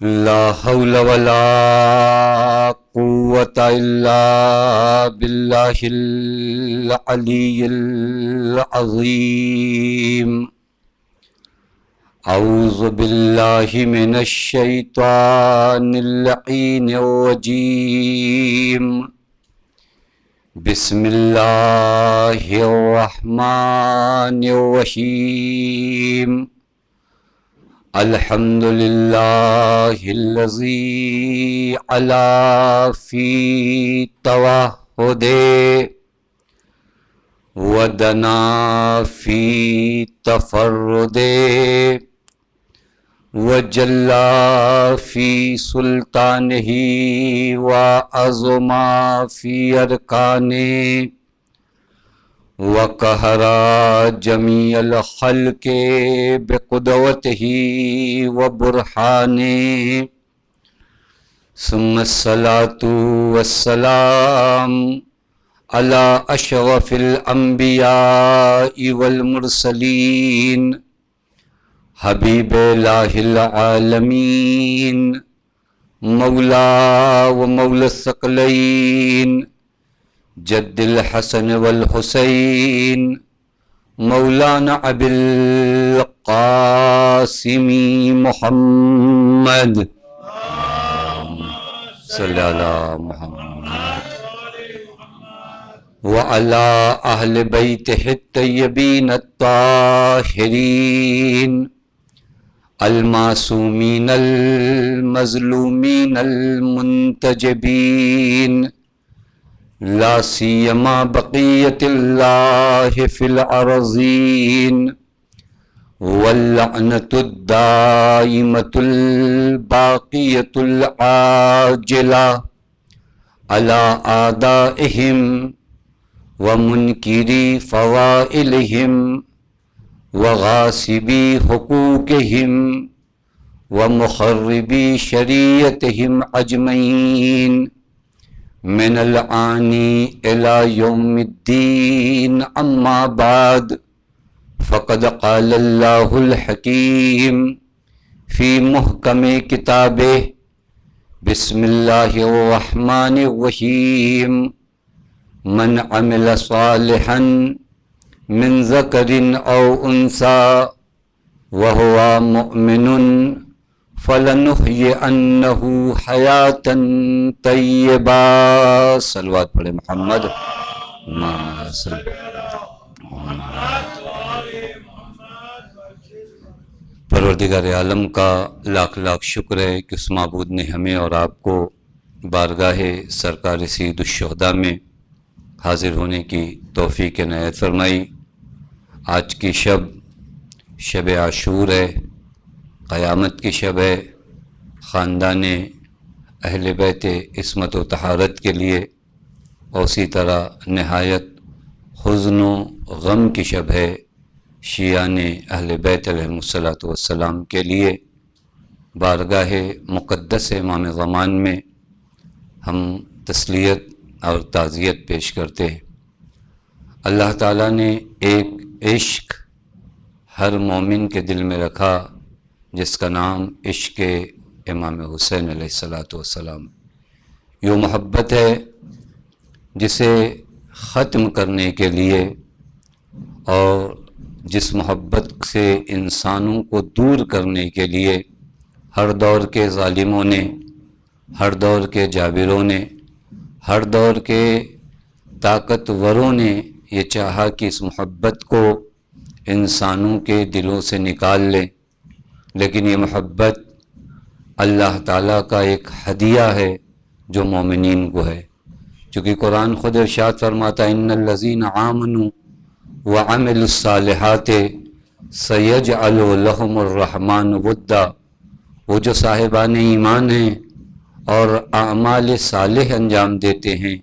لا حول ولا قوة إلا بالله العلي العظيم. أعوذ بالله من الشيطان اللعين الرجيم. بسم الله الرحمن الرحيم. الحمد لله الذي علا في توحده ودنا في تفرده وجلى في سلطانه وعظم في أركانه وقهر جميع الخلق بقدرته وبرهانه. ثم الصلاة والسلام على أشرف الأنبياء والمرسلين حبيب الله العالمين مولا ومولى الثقلين جد الحسن والحسين مولانا أبي القاسم محمد صلی اللہ محمد وعلى أهل بيته الطيبين الطاهرين المعصومين المظلومين المنتجبين لا سيما بقية الله في الأرضين واللعنة الدائمة الباقية العاجلة على أعدائهم ومنكري فضائلهم وغاصبي حقوقهم ومخربي شريعتهم أجمعين من الآن إلى يوم الدين. أما بعد فقد قال الله الحكيم في محكم كتابه بسم الله الرحمن الرحيم. من عمل صالحا من ذكر أو أنثى وهو مؤمن فلنحيينه حياة طيبة. صلوات پڑھے محمد. پروردگار عالم کا لاکھ لاکھ شکر ہے کہ اس معبود نے ہمیں اور آپ کو بارگاہ سرکار سید الشہداء میں حاضر ہونے کی توفیق عنایت فرمائی. آج کی شب عاشور ہے، قیامت کی شب ہے. خاندان اہل بیت عصمت و طہارت کے لیے اور اسی طرح نہایت حزن و غم کی شب ہے شیعان اہل بیت علیہم الصلاۃ والسلام کے لیے. بارگاہ مقدس امام زمان میں ہم تسلیت اور تعزیت پیش کرتے ہیں. اللہ تعالیٰ نے ایک عشق ہر مومن کے دل میں رکھا جس کا نام عشق امام حسین علیہ الصلاۃ والسلام. یہ محبت ہے جسے ختم کرنے کے لیے اور جس محبت سے انسانوں کو دور کرنے کے لیے ہر دور کے ظالموں نے، ہر دور کے جابروں نے، ہر دور کے طاقتوروں نے یہ چاہا کہ اس محبت کو انسانوں کے دلوں سے نکال لیں، لیکن یہ محبت اللہ تعالیٰ کا ایک ہدیہ ہے جو مومنین کو ہے. چونکہ قرآن خود ارشاد فرماتا ہے ان الذین آمنوا وعملوا الصالحات سیجعل لهم الرحمن ودا. وہ جو صاحبان ایمان ہیں اور اعمال صالح انجام دیتے ہیں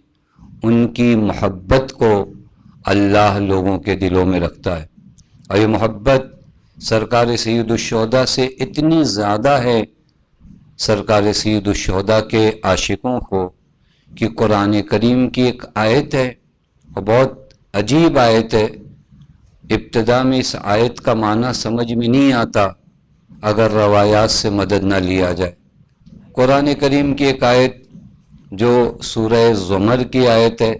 ان کی محبت کو اللہ لوگوں کے دلوں میں رکھتا ہے. اور یہ محبت سرکار سید الشہداء سے اتنی زیادہ ہے سرکار سید الشہداء کے عاشقوں کو کہ قرآن کریم کی ایک آیت ہے اور بہت عجیب آیت ہے. ابتدا میں اس آیت کا معنی سمجھ میں نہیں آتا اگر روایات سے مدد نہ لیا جائے. قرآن کریم کی ایک آیت جو سورہ زمر کی آیت ہے،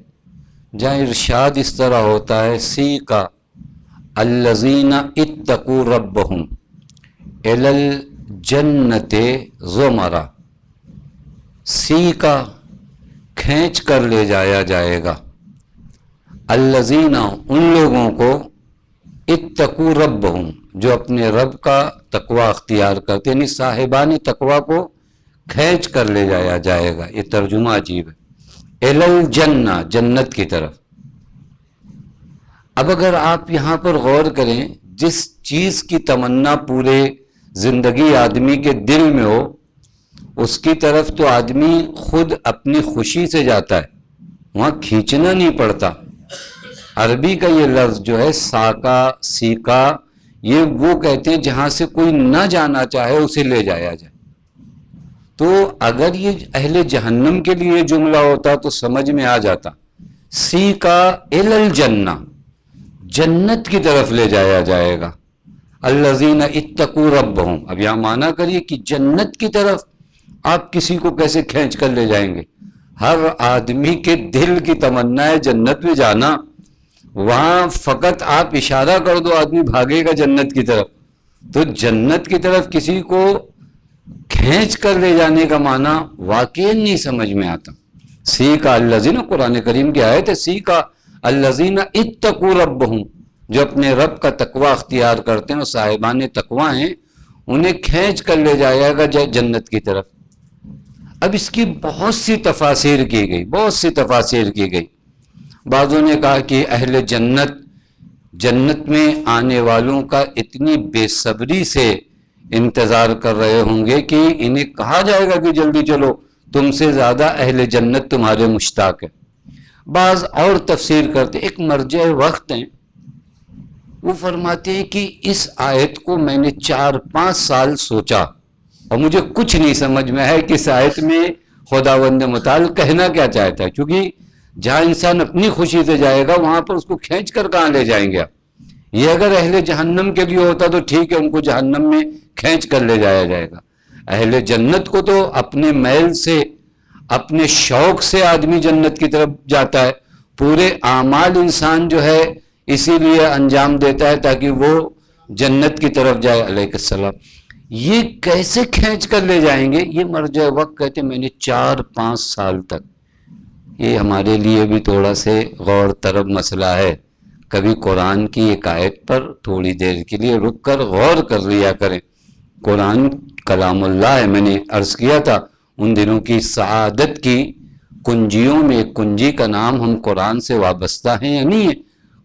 جہاں ارشاد اس طرح ہوتا ہے، سیقا الذین اتقوا ربہم الی الجنۃ زمرا، سیقا کھینچ کر لے جایا جائے گا، الذین ان لوگوں کو، اتقوا ربہم جو اپنے رب کا تقوی اختیار کرتے، یعنی صاحبان تقوی کو کھینچ کر لے جایا جائے گا۔ یہ ترجمہ عجیب ہے، الی الجنہ، جنت کی طرف۔ اب اگر آپ یہاں پر غور کریں، جس چیز کی تمنا پورے زندگی آدمی کے دل میں ہو، اس کی طرف تو آدمی خود اپنی خوشی سے جاتا ہے، وہاں کھینچنا نہیں پڑتا۔ عربی کا یہ لفظ جو ہے ساکا، سیکا، یہ وہ کہتے ہیں جہاں سے کوئی نہ جانا چاہے اسے لے جایا جائے۔ تو اگر یہ اہل جہنم کے لیے جملہ ہوتا تو سمجھ میں آ جاتا، سیکا الی الجنہ، جنت کی طرف لے جایا جائے گا، الذین اتقوا ربہم۔ اب یہاں معنی کریے کہ جنت کی طرف آپ کسی کو کیسے کھینچ کر لے جائیں گے؟ ہر آدمی کے دل کی تمنا ہے جنت میں جانا، وہاں فقط آپ اشارہ کر دو آدمی بھاگے گا جنت کی طرف۔ تو جنت کی طرف کسی کو کھینچ کر لے جانے کا معنی واقعی نہیں سمجھ میں آتا۔ سیکا الذین، قرآن کریم کی آیت ہے، سیکا الذین اتقوا ربہم، جو اپنے رب کا تقوی اختیار کرتے ہیں اور صاحبان تقوی ہیں، انہیں کھینچ کر لے جائے گا جنت کی طرف۔ اب اس کی بہت سی تفاسیر کی گئی، بعضوں نے کہا کہ اہل جنت میں آنے والوں کا اتنی بے صبری سے انتظار کر رہے ہوں گے کہ انہیں کہا جائے گا کہ جلدی چلو، تم سے زیادہ اہل جنت تمہارے مشتاق ہے۔ بعض اور تفسیر کرتے، ایک مرجع وقت ہیں، وہ فرماتے ہیں کہ اس آیت کو میں نے 4-5 سال سوچا اور مجھے کچھ نہیں سمجھ میں ہے کہ اس آیت میں خداوند متعال کہنا کیا چاہتا ہے، کیونکہ جہاں انسان اپنی خوشی سے جائے گا وہاں پر اس کو کھینچ کر کہاں لے جائیں گے؟ یہ اگر اہل جہنم کے لیے ہوتا تو ٹھیک ہے، ان کو جہنم میں کھینچ کر لے جایا جائے گا۔ اہل جنت کو تو اپنے میل سے، اپنے شوق سے آدمی جنت کی طرف جاتا ہے، پورے اعمال انسان جو ہے اسی لیے انجام دیتا ہے تاکہ وہ جنت کی طرف جائے۔ علیہ السلام، یہ کیسے کھینچ کر لے جائیں گے؟ یہ مرجع وقت کہتے ہیں میں نے 4-5 سال تک، یہ ہمارے لیے بھی تھوڑا سے غور طلب مسئلہ ہے، کبھی قرآن کی ایک آیت پر تھوڑی دیر کے لیے رک کر غور کر لیا کریں۔ قرآن کلام اللہ ہے، میں نے عرض کیا تھا ان دنوں کی سعادت کی کنجیوں میں ایک کنجی کا نام ہم قرآن سے وابستہ ہیں یا نہیں ہے۔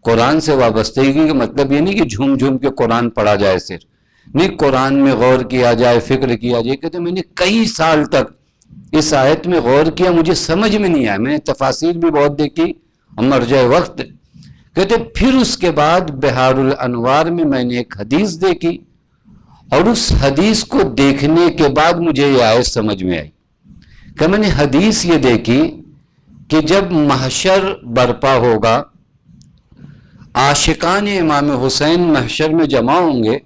قرآن سے وابستگی کا مطلب یہ نہیں کہ جھوم جھوم کے قرآن پڑھا جائے، صرف نہیں، قرآن میں غور کیا جائے، فکر کیا جائے۔ کہتے میں نے کئی سال تک اس آیت میں غور کیا، مجھے سمجھ میں نہیں آیا، میں نے تفاسیر بھی بہت دیکھی اور مرجع وقت۔ کہتے پھر اس کے بعد بحار الانوار میں نے ایک حدیث دیکھی، اور اس حدیث کو دیکھنے کے بعد مجھے یہ آیت سمجھ میں آئی کہ میں نے حدیث یہ دیکھی کہ جب محشر برپا ہوگا، عاشقان امام حسین محشر میں جمع ہوں گے،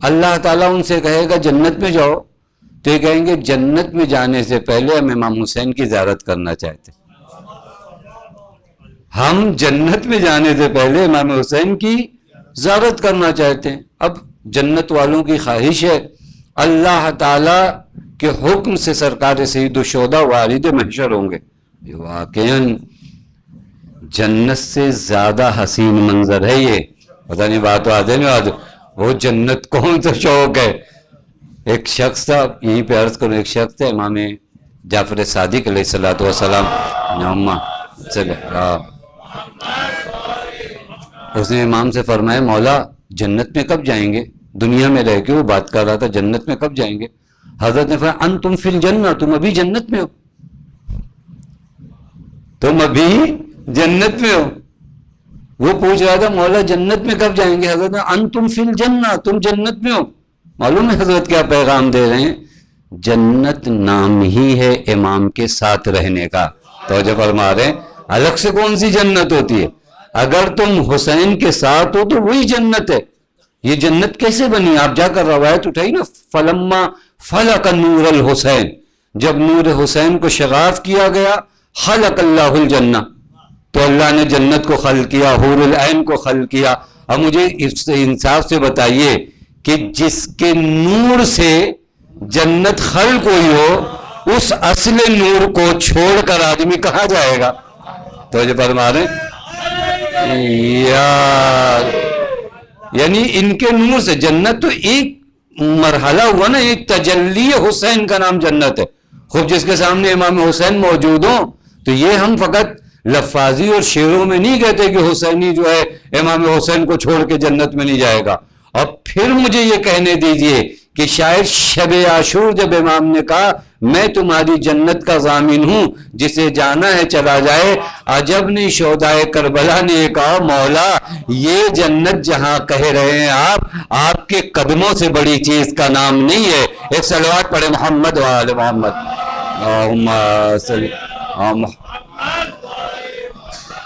اللہ تعالیٰ ان سے کہے گا جنت میں جاؤ، تو یہ کہیں گے جنت میں جانے سے پہلے ہم امام حسین کی زیارت کرنا چاہتے ہیں، ہم جنت میں جانے سے پہلے امام حسین کی زیارت کرنا چاہتے ہیں۔ اب جنت والوں کی خواہش ہے اللہ تعالیٰ کے حکم سے سرکار سید الشہداء وارد محشر ہوں گے۔ یہ واقعاً جنت سے زیادہ حسین منظر ہے، یہ پتہ نہیں بات آدھے نہیں آدھے، وہ جنت کون سا شوق ہے۔ ایک شخص تھا، یہیں پہ عرض کروں، ایک شخص تھا امام جعفر صادق علیہ السلام، اس نے امام سے فرمایا مولا جنت میں کب جائیں گے؟ دنیا میں رہ کے وہ بات کر رہا تھا، جنت میں کب جائیں گے؟ حضرت نے فرمایا انتم فی الجنہ، تم ابھی جنت میں ہو، تم ابھی جنت میں ہو۔ وہ پوچھ رہا تھا مولا جنت میں کب جائیں گے؟ حضرت نے انتم فی الجنہ، تم جنت میں ہو۔ معلوم ہے حضرت کیا پیغام دے رہے ہیں؟ جنت نام ہی ہے امام کے ساتھ رہنے کا، توجہ فرما رہے ہیں، الگ سے کون سی جنت ہوتی ہے؟ اگر تم حسین کے ساتھ ہو تو وہی جنت ہے۔ یہ جنت کیسے بنی؟ آپ جا کر روایت اٹھائی نا، فلما فلق نور الحسین، جب نور حسین کو شغاف کیا گیا، خلق اللہ الجنہ، تو اللہ نے جنت کو خلق کیا، حور العین کو خلق کیا۔ اب مجھے انصاف سے بتائیے کہ جس کے نور سے جنت خلق ہوئی ہو، اس اصل نور کو چھوڑ کر آدمی کہاں جائے گا؟ تو جو فرما رہے یعنی ان کے نور سے جنت تو ایک مرحلہ ہوا نا، ایک تجلی حسین کا نام جنت ہے۔ خوب جس کے سامنے امام حسین موجود ہوں تو یہ ہم فقط لفاظی اور شعروں میں نہیں کہتے کہ حسینی جو ہے امام حسین کو چھوڑ کے جنت میں نہیں جائے گا۔ اور پھر مجھے یہ کہنے دیجئے کہ شاید شب عاشور جب امام نے کہا میں تمہاری جنت کا ضامن ہوں، جسے جانا ہے چلا جائے، عجب نہیں شہدائے کربلا نے یہ کہا مولا یہ جنت جہاں کہہ رہے ہیں آپ کے قدموں سے بڑی چیز کا نام نہیں ہے۔ ایک صلوات پڑھے محمد و آل محمد، اللہم صلی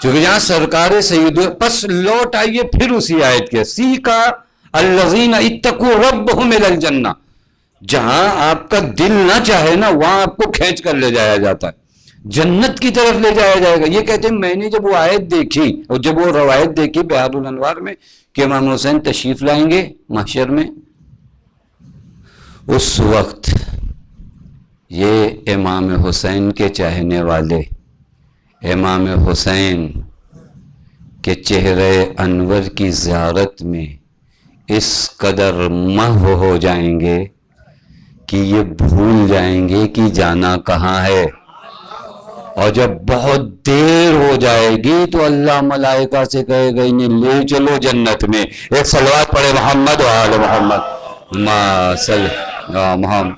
چونکہ جہاں سرکار سید، پس لوٹ آئیے پھر اسی آیت کے سیکا الذین اتقوا ربہم الی الجنہ، جہاں آپ کا دل نہ چاہے نا وہاں آپ کو کھینچ کر لے جایا جاتا ہے، جنت کی طرف لے جایا جائے گا۔ یہ کہتے ہیں میں نے جب وہ آیت دیکھی اور جب وہ روایت دیکھی بہار الانوار میں کہ امام حسین تشریف لائیں گے محشر میں، اس وقت یہ امام حسین کے چاہنے والے امام حسین کے چہرے انور کی زیارت میں اس قدر محو ہو جائیں گے کہ یہ بھول جائیں گے کہ جانا کہاں ہے، اور جب بہت دیر ہو جائے گی تو اللہ ملائکہ سے کہے گا انہیں لے چلو جنت میں۔ ایک صلوات پڑھے محمد و آل محمد، ما صلی محمد۔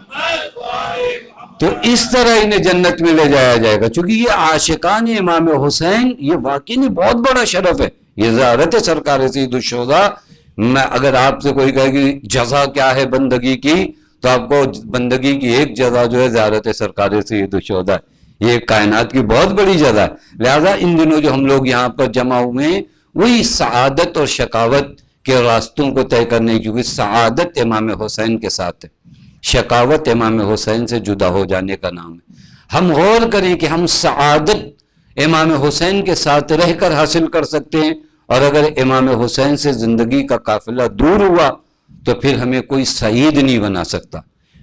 تو اس طرح انہیں جنت میں لے جایا جائے گا، چونکہ یہ عاشقان امام حسین یہ واقعی نہیں بہت بڑا شرف ہے، یہ زیارت ہے سرکار سید الشہداء۔ میں اگر آپ سے کوئی کہے کہ جزا کیا ہے بندگی کی، تو آپ کو بندگی کی ایک جزا جو ہے زیارت سرکار سید الشہداء، یہ کائنات کی بہت بڑی جزا ہے۔ لہذا ان دنوں جو ہم لوگ یہاں پر جمع ہوئے ہیں وہی سعادت اور شقاوت کے راستوں کو طے کرنے، کیونکہ سعادت امام حسین کے ساتھ ہے، شقاوت امام حسین سے جدا ہو جانے کا نام ہے۔ ہم غور کریں کہ ہم سعادت امام حسین کے ساتھ رہ کر حاصل کر سکتے ہیں، اور اگر امام حسین سے زندگی کا قافلہ دور ہوا تو پھر ہمیں کوئی سعید نہیں بنا سکتا،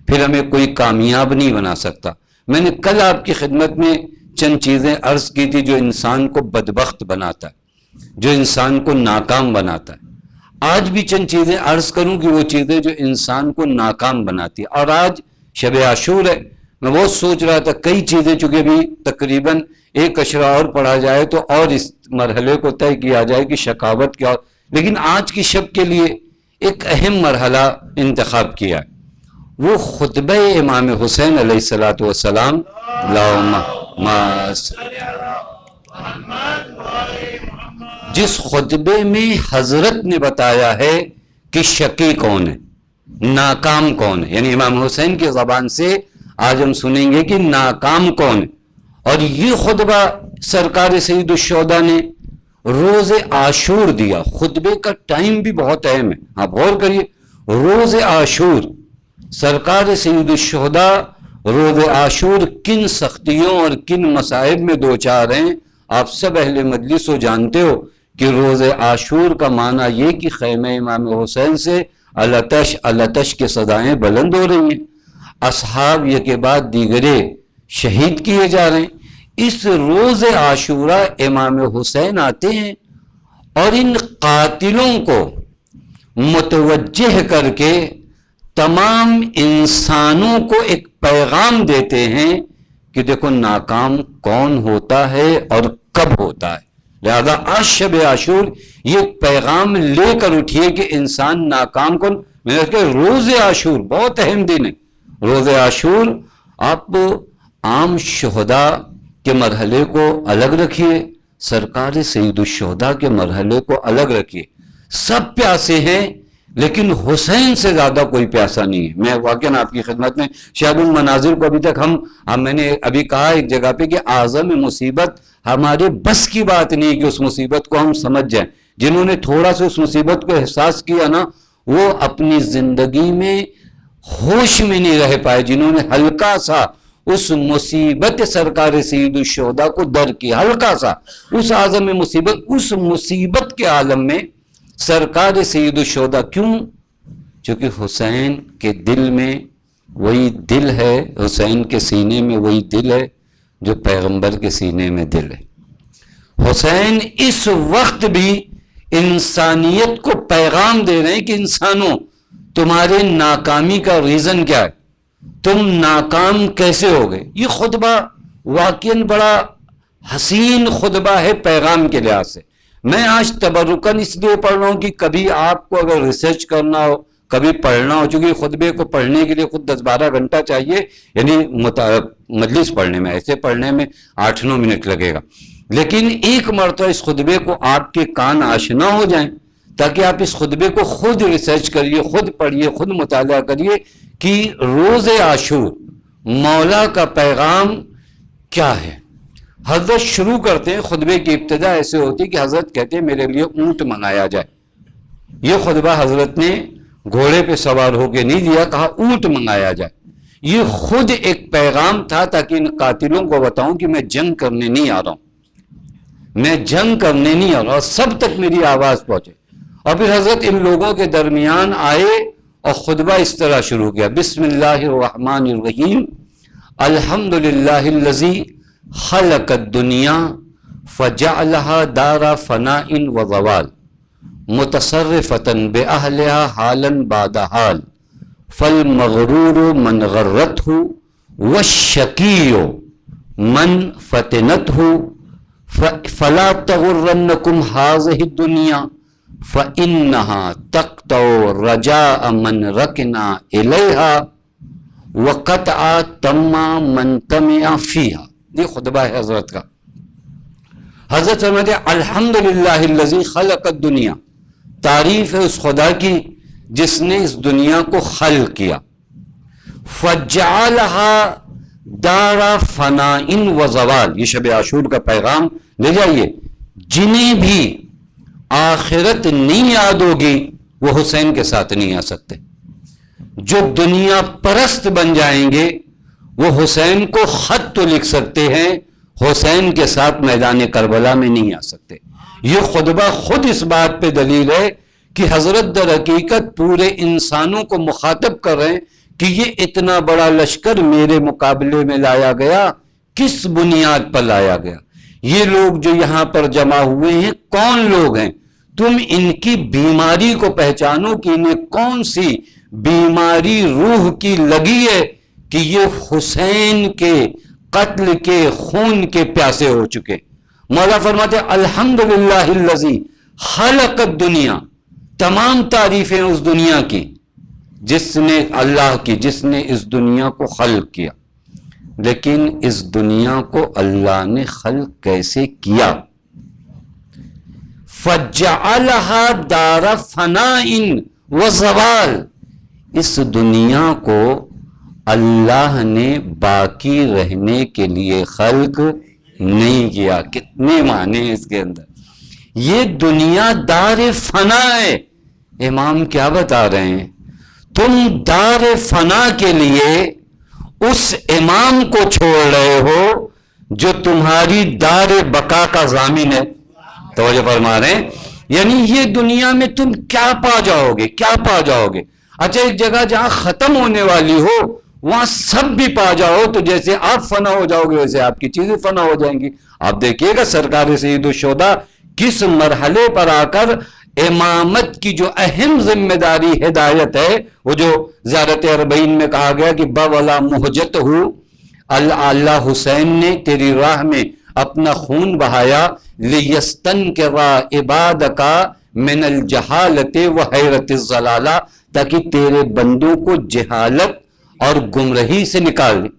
پھر ہمیں کوئی کامیاب نہیں بنا سکتا۔ میں نے کل آپ کی خدمت میں چند چیزیں عرض کی تھی جو انسان کو بدبخت بناتا ہے، جو انسان کو ناکام بناتا ہے۔ آج بھی چند چیزیں عرض کروں کہ وہ چیزیں جو انسان کو ناکام بناتی ہے۔ اور آج شب عاشور ہے، میں وہ سوچ رہا تھا کئی چیزیں چونکہ بھی تقریباً ایک اشرا اور پڑھا جائے تو اور اس مرحلے کو طے کیا جائے کہ شقاوت کیا، لیکن آج کی شب کے لیے ایک اہم مرحلہ انتخاب کیا ہے، وہ خطبہ امام حسین علیہ السلام۔ جس خطبے میں حضرت نے بتایا ہے کہ شقی کون ہے، ناکام کون ہے، یعنی امام حسین کی زبان سے آج ہم سنیں گے کہ ناکام کون ہے۔ اور یہ خطبہ سرکار سید الشہداء نے روز عاشور دیا۔ خطبے کا ٹائم بھی بہت اہم ہے، آپ غور کریے، روز عاشور سرکار سید الشہداء روز عاشور کن سختیوں اور کن مصائب میں دوچار ہیں۔ آپ سب اہل مجلس ہو جانتے ہو کہ روز عاشور کا معنی یہ کہ خیمہ امام حسین سے التش التش کے صدائیں بلند ہو رہی ہیں، اصحاب یہ کے بعد دیگرے شہید کیے جا رہے ہیں۔ اس روز عاشورہ امام حسین آتے ہیں اور ان قاتلوں کو متوجہ کر کے تمام انسانوں کو ایک پیغام دیتے ہیں کہ دیکھو ناکام کون ہوتا ہے اور کب ہوتا ہے۔ لہذا آج شب عاشور یہ پیغام لے کر اٹھیے کہ انسان ناکام کون۔ میں نے کہا روز عاشور بہت اہم دن ہے۔ روز عاشور آپ عام شہداء کے مرحلے کو الگ رکھیے، سرکار سید الشہداء کے مرحلے کو الگ رکھیے۔ سب پیاسے ہیں لیکن حسین سے زیادہ کوئی پیاسا نہیں ہے۔ میں واقعاً آپ کی خدمت میں شاید ان مناظر کو ابھی تک میں نے ابھی کہا ایک جگہ پہ کہ اعظم مصیبت ہمارے بس کی بات نہیں کہ اس مصیبت کو ہم سمجھ جائیں۔ جنہوں نے تھوڑا سا اس مصیبت کو احساس کیا نا وہ اپنی زندگی میں ہوش میں نہیں رہ پائے، جنہوں نے ہلکا سا اس مصیبت سرکار سید الشہداء کو در کی، ہلکا سا اس اعظم مصیبت، اس مصیبت کے عالم میں سرکار سید الشہداء، کیوں؟ چونکہ حسین کے دل میں وہی دل ہے، حسین کے سینے میں وہی دل ہے جو پیغمبر کے سینے میں دل ہے۔ حسین اس وقت بھی انسانیت کو پیغام دے رہے ہیں کہ انسانوں، تمہارے ناکامی کا ریزن کیا ہے، تم ناکام کیسے ہو گئے۔ یہ خطبہ واقعاً بڑا حسین خطبہ ہے پیغام کے لحاظ سے۔ میں آج تبرکاً اس لیے پڑھ رہا ہوں کہ کبھی آپ کو اگر ریسرچ کرنا ہو، کبھی پڑھنا ہو، چونکہ خطبے کو پڑھنے کے لیے خود 10-12 گھنٹہ چاہیے، یعنی مجلس پڑھنے میں، ایسے پڑھنے میں 8-9 منٹ لگے گا، لیکن ایک مرتبہ اس خطبے کو آپ کے کان آشنا ہو جائیں تاکہ آپ اس خطبے کو خود ریسرچ کریے، خود پڑھیے، خود مطالعہ کریے کہ روز عاشور مولا کا پیغام کیا ہے۔ حضرت شروع کرتے ہیں، خطبے کی ابتدا ایسے ہوتی کہ حضرت کہتے ہیں میرے لیے اونٹ منگایا جائے۔ یہ خطبہ حضرت نے گھوڑے پہ سوار ہو کے نہیں دیا، کہا اونٹ منگایا جائے۔ یہ خود ایک پیغام تھا تاکہ ان قاتلوں کو بتاؤں کہ میں جنگ کرنے نہیں آ رہا ہوں، میں جنگ کرنے نہیں آ رہا ہوں، سب تک میری آواز پہنچے۔ اور پھر حضرت ان لوگوں کے درمیان آئے اور خطبہ اس طرح شروع کیا، بسم اللہ الرحمن الرحیم، الحمدللہ الذی خلق الدنیا فجعلها دار فناء وزوال متصرفتاً بأہلها حالا بعد حال فالمغرور من غرته والشقی من فتنته فلا تغرنکم هذه الدنیا فإنها تقطع رجاء من رکنا إلیها وقطع تم من طمع فیها۔ یہ خطبہ ہے حضرت کا۔ حضرت فرماتے ہیں الحمدللہ الذی خلق الدنیا، تعریف ہے اس خدا کی جس نے اس دنیا کو خلق کیا، فجعلها دار فناء و زوال، یہ شب عاشور کا پیغام لے جائیے۔ جنہیں بھی آخرت نہیں یاد ہوگی وہ حسین کے ساتھ نہیں آ سکتے، جو دنیا پرست بن جائیں گے وہ حسین کو خط تو لکھ سکتے ہیں، حسین کے ساتھ میدان کربلا میں نہیں آ سکتے۔ یہ خطبہ خود اس بات پہ دلیل ہے کہ حضرت در حقیقت پورے انسانوں کو مخاطب کر رہے ہیں کہ یہ اتنا بڑا لشکر میرے مقابلے میں لایا گیا، کس بنیاد پر لایا گیا؟ یہ لوگ جو یہاں پر جمع ہوئے ہیں کون لوگ ہیں؟ تم ان کی بیماری کو پہچانو کہ انہیں کون سی بیماری روح کی لگی ہے کہ یہ حسین کے قتل کے خون کے پیاسے ہو چکے۔ مولا فرماتے الحمدللہ الذی خلق الدنیا، تمام تعریفیں اس دنیا کی جس نے، اللہ کی جس نے اس دنیا کو خلق کیا۔ لیکن اس دنیا کو اللہ نے خلق کیسے کیا؟ فجعلها دار فناء و زوال، اس دنیا کو اللہ نے باقی رہنے کے لیے خلق نہیں کیا۔ کتنے معنی ہیں اس کے اندر۔ یہ دنیا دار فنا ہے۔ امام کیا بتا رہے ہیں؟ تم دار فنا کے لیے اس امام کو چھوڑ رہے ہو جو تمہاری دار بقا کا ضامن ہے۔ توجہ فرما رہے ہیں؟ یعنی یہ دنیا میں تم کیا پا جاؤ گے، کیا پا جاؤ گے؟ اچھا ایک جگہ جہاں ختم ہونے والی ہو وہاں سب بھی پا جاؤ تو جیسے آپ فنا ہو جاؤ گے ویسے آپ کی چیزیں فنا ہو جائیں گی۔ آپ دیکھیے گا سرکار سید الشہداء کس مرحلے پر آ کر امامت کی جو اہم ذمہ داری ہدایت ہے، وہ جو زیارت اربعین میں کہا گیا کہ بولا مہجت ہو، اللہ حسین نے تیری راہ میں اپنا خون بہایا، لیستنکرا عبادکا من الجہالت و حیرت الضلالہ، تاکہ تیرے بندوں کو جہالت اور گمراہی سے نکال دیں۔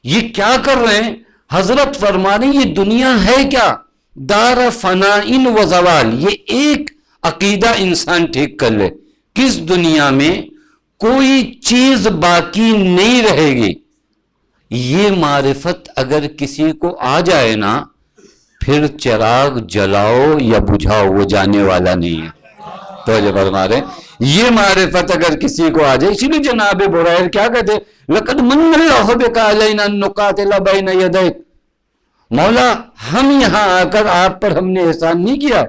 یہ کیا کر رہے ہیں؟ حضرت فرما رہے ہیں یہ دنیا ہے کیا؟ دار فناء و زوال۔ یہ ایک عقیدہ انسان ٹھیک کر لے، کس دنیا میں کوئی چیز باقی نہیں رہے گی۔ یہ معرفت اگر کسی کو آ جائے نا، پھر چراغ جلاؤ یا بجھاؤ وہ جانے والا نہیں ہے۔ تو جب فرما رہے ہیں یہ معرفت اگر کسی کو آ جائے، اسی لیے جناب بریر کیا کہتے ہیں، لَقَدْ مَنَّ اللَّهُ بِكَ عَلَيْنَا أَن نُقَاتِلَ بَيْنَ يَدَيْكَ، مولا ہم یہاں آ کر آپ پر ہم نے احسان نہیں کیا،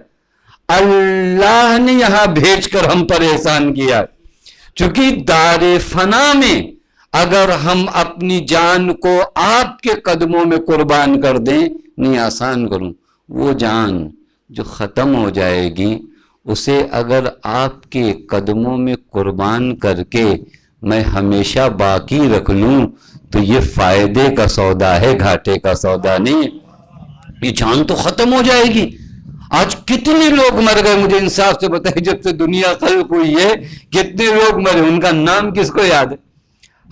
اللہ نے یہاں بھیج کر ہم پر احسان کیا. چونکہ دار فنا میں اگر ہم اپنی جان کو آپ کے قدموں میں قربان کر دیں، نہیں آسان کروں، وہ جان جو ختم ہو جائے گی اسے اگر آپ کے قدموں میں قربان کر کے میں ہمیشہ باقی رکھ لوں تو یہ فائدے کا سودا ہے، گھاٹے کا سودا نہیں ہے. یہ جان تو ختم ہو جائے گی. آج کتنے لوگ مر گئے، مجھے انصاف سے بتائیں، جب سے دنیا خلق ہوئی ہے کتنے لوگ مرے، ان کا نام کس کو یاد ہے؟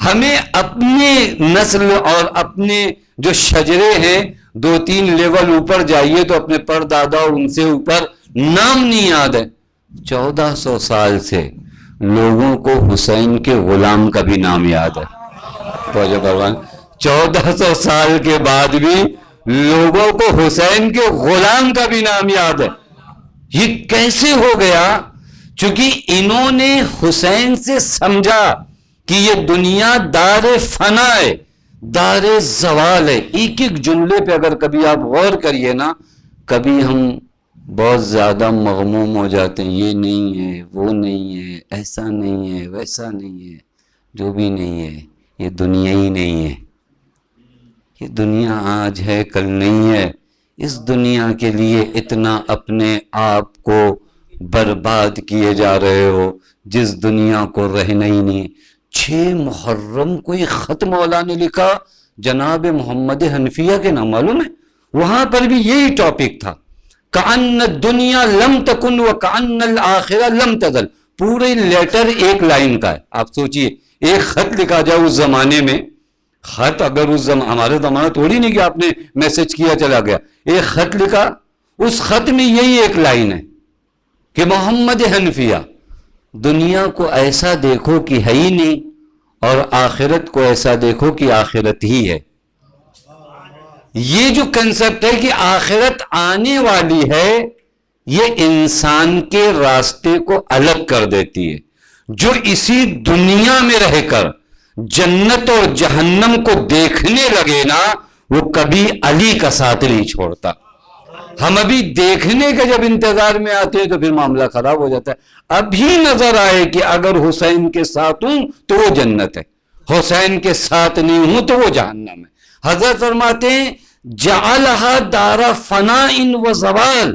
ہمیں اپنے نسل اور اپنے جو شجرے ہیں 2-3 لیول اوپر جائیے تو اپنے پردادا اور ان سے اوپر نام نہیں یاد ہے. 1400 سال سے لوگوں کو حسین کے غلام کا بھی نام یاد ہے. 1400 سال کے بعد بھی لوگوں کو حسین کے غلام کا بھی نام یاد ہے. یہ کیسے ہو گیا؟ چونکہ انہوں نے حسین سے سمجھا کہ یہ دنیا دار فنا ہے، دار زوال ہے. ایک ایک جملے پہ اگر کبھی آپ غور کریے نا، کبھی ہم بہت زیادہ مغموم ہو جاتے ہیں، یہ نہیں ہے، وہ نہیں ہے، ایسا نہیں ہے، ویسا نہیں ہے. جو بھی نہیں ہے یہ دنیا ہی نہیں ہے. یہ دنیا آج ہے کل نہیں ہے. اس دنیا کے لیے اتنا اپنے آپ کو برباد کیے جا رہے ہو جس دنیا کو رہنا ہی نہیں. 6 محرم کو ایک خط مولا نے لکھا جناب محمد حنفیہ کے نام، معلوم ہے؟ وہاں پر بھی یہی ٹاپک تھا، کأن الدنیا لم تکن وکأن الآخرہ لم تزل. پورے لیٹر ایک لائن کا ہے. آپ سوچئے ایک خط لکھا جائے اس زمانے میں، خط اگر اس ہمارے زمانہ تھوڑی نہیں کہ آپ نے میسج کیا چلا گیا، ایک خط لکھا، اس خط میں یہی ایک لائن ہے کہ محمد حنفیہ دنیا کو ایسا دیکھو کہ ہے ہی نہیں اور آخرت کو ایسا دیکھو کہ آخرت ہی ہے. یہ جو کنسپٹ ہے کہ آخرت آنے والی ہے، یہ انسان کے راستے کو الگ کر دیتی ہے. جو اسی دنیا میں رہ کر جنت اور جہنم کو دیکھنے لگے نا، وہ کبھی علی کا ساتھ نہیں چھوڑتا. ہم ابھی دیکھنے کے جب انتظار میں آتے ہیں تو پھر معاملہ خراب ہو جاتا ہے. ابھی نظر آئے کہ اگر حسین کے ساتھ ہوں تو وہ جنت ہے، حسین کے ساتھ نہیں ہوں تو وہ جہنم ہے. حضرت فرماتے ہیں جعلہا دار فناء و زوال،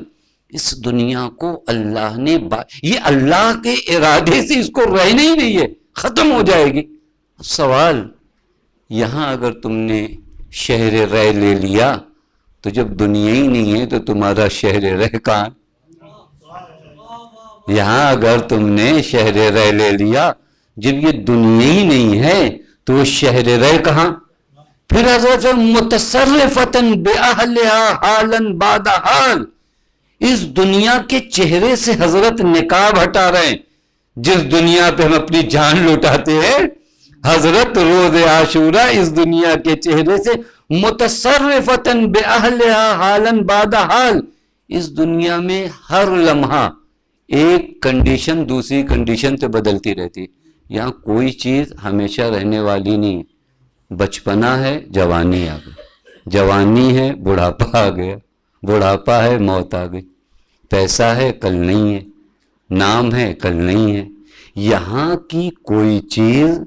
اس دنیا کو اللہ نے یہ اللہ کے ارادے سے اس کو رہنے ہی نہیں ہے، ختم ہو جائے گی. سوال یہاں اگر تم نے شہر رہ لے لیا تو جب دنیا ہی نہیں ہے تو تمہارا شہر رہ کہاں؟ یہاں اگر تم نے شہر رہ لے لیا، جب یہ دنیا ہی نہیں ہے تو وہ شہر رہ کہاں؟ پھر حضرت متصرفتاً بأہلہا حالاً بعد حال، اس دنیا کے چہرے سے حضرت نقاب ہٹا رہے ہیں. جس دنیا پہ ہم اپنی جان لوٹاتے ہیں، حضرت روز عاشورہ اس دنیا کے چہرے سے متصرفتاً بأہلہا حالاً بعد حال، اس دنیا میں ہر لمحہ ایک کنڈیشن دوسری کنڈیشن سے بدلتی رہتی. یہاں کوئی چیز ہمیشہ رہنے والی نہیں. بچپنا ہے جوانی آ گئی، جوانی ہے بڑھاپا آ گیا، بڑھاپا ہے موت آ گئی، پیسہ ہے کل نہیں ہے، نام ہے کل نہیں ہے. یہاں کی کوئی چیز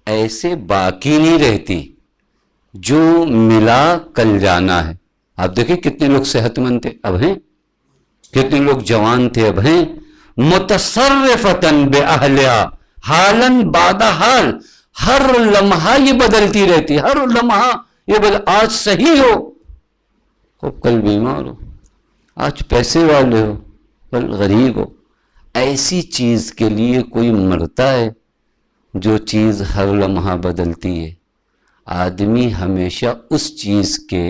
ایسے باقی نہیں رہتی. جو ملا کل جانا ہے. آپ دیکھیں کتنے لوگ صحت مند تھے اب ہیں، کتنے لوگ جوان تھے اب ہیں. متصرفتاً بأہلہا حالاً بعد حال، ہر لمحہ یہ بدلتی رہتی، ہر لمحہ یہ آج صحیح ہو کل بیمار ہو، آج پیسے والے ہو کل غریب ہو. ایسی چیز کے لیے کوئی مرتا ہے جو چیز ہر لمحہ بدلتی ہے. آدمی ہمیشہ اس چیز کے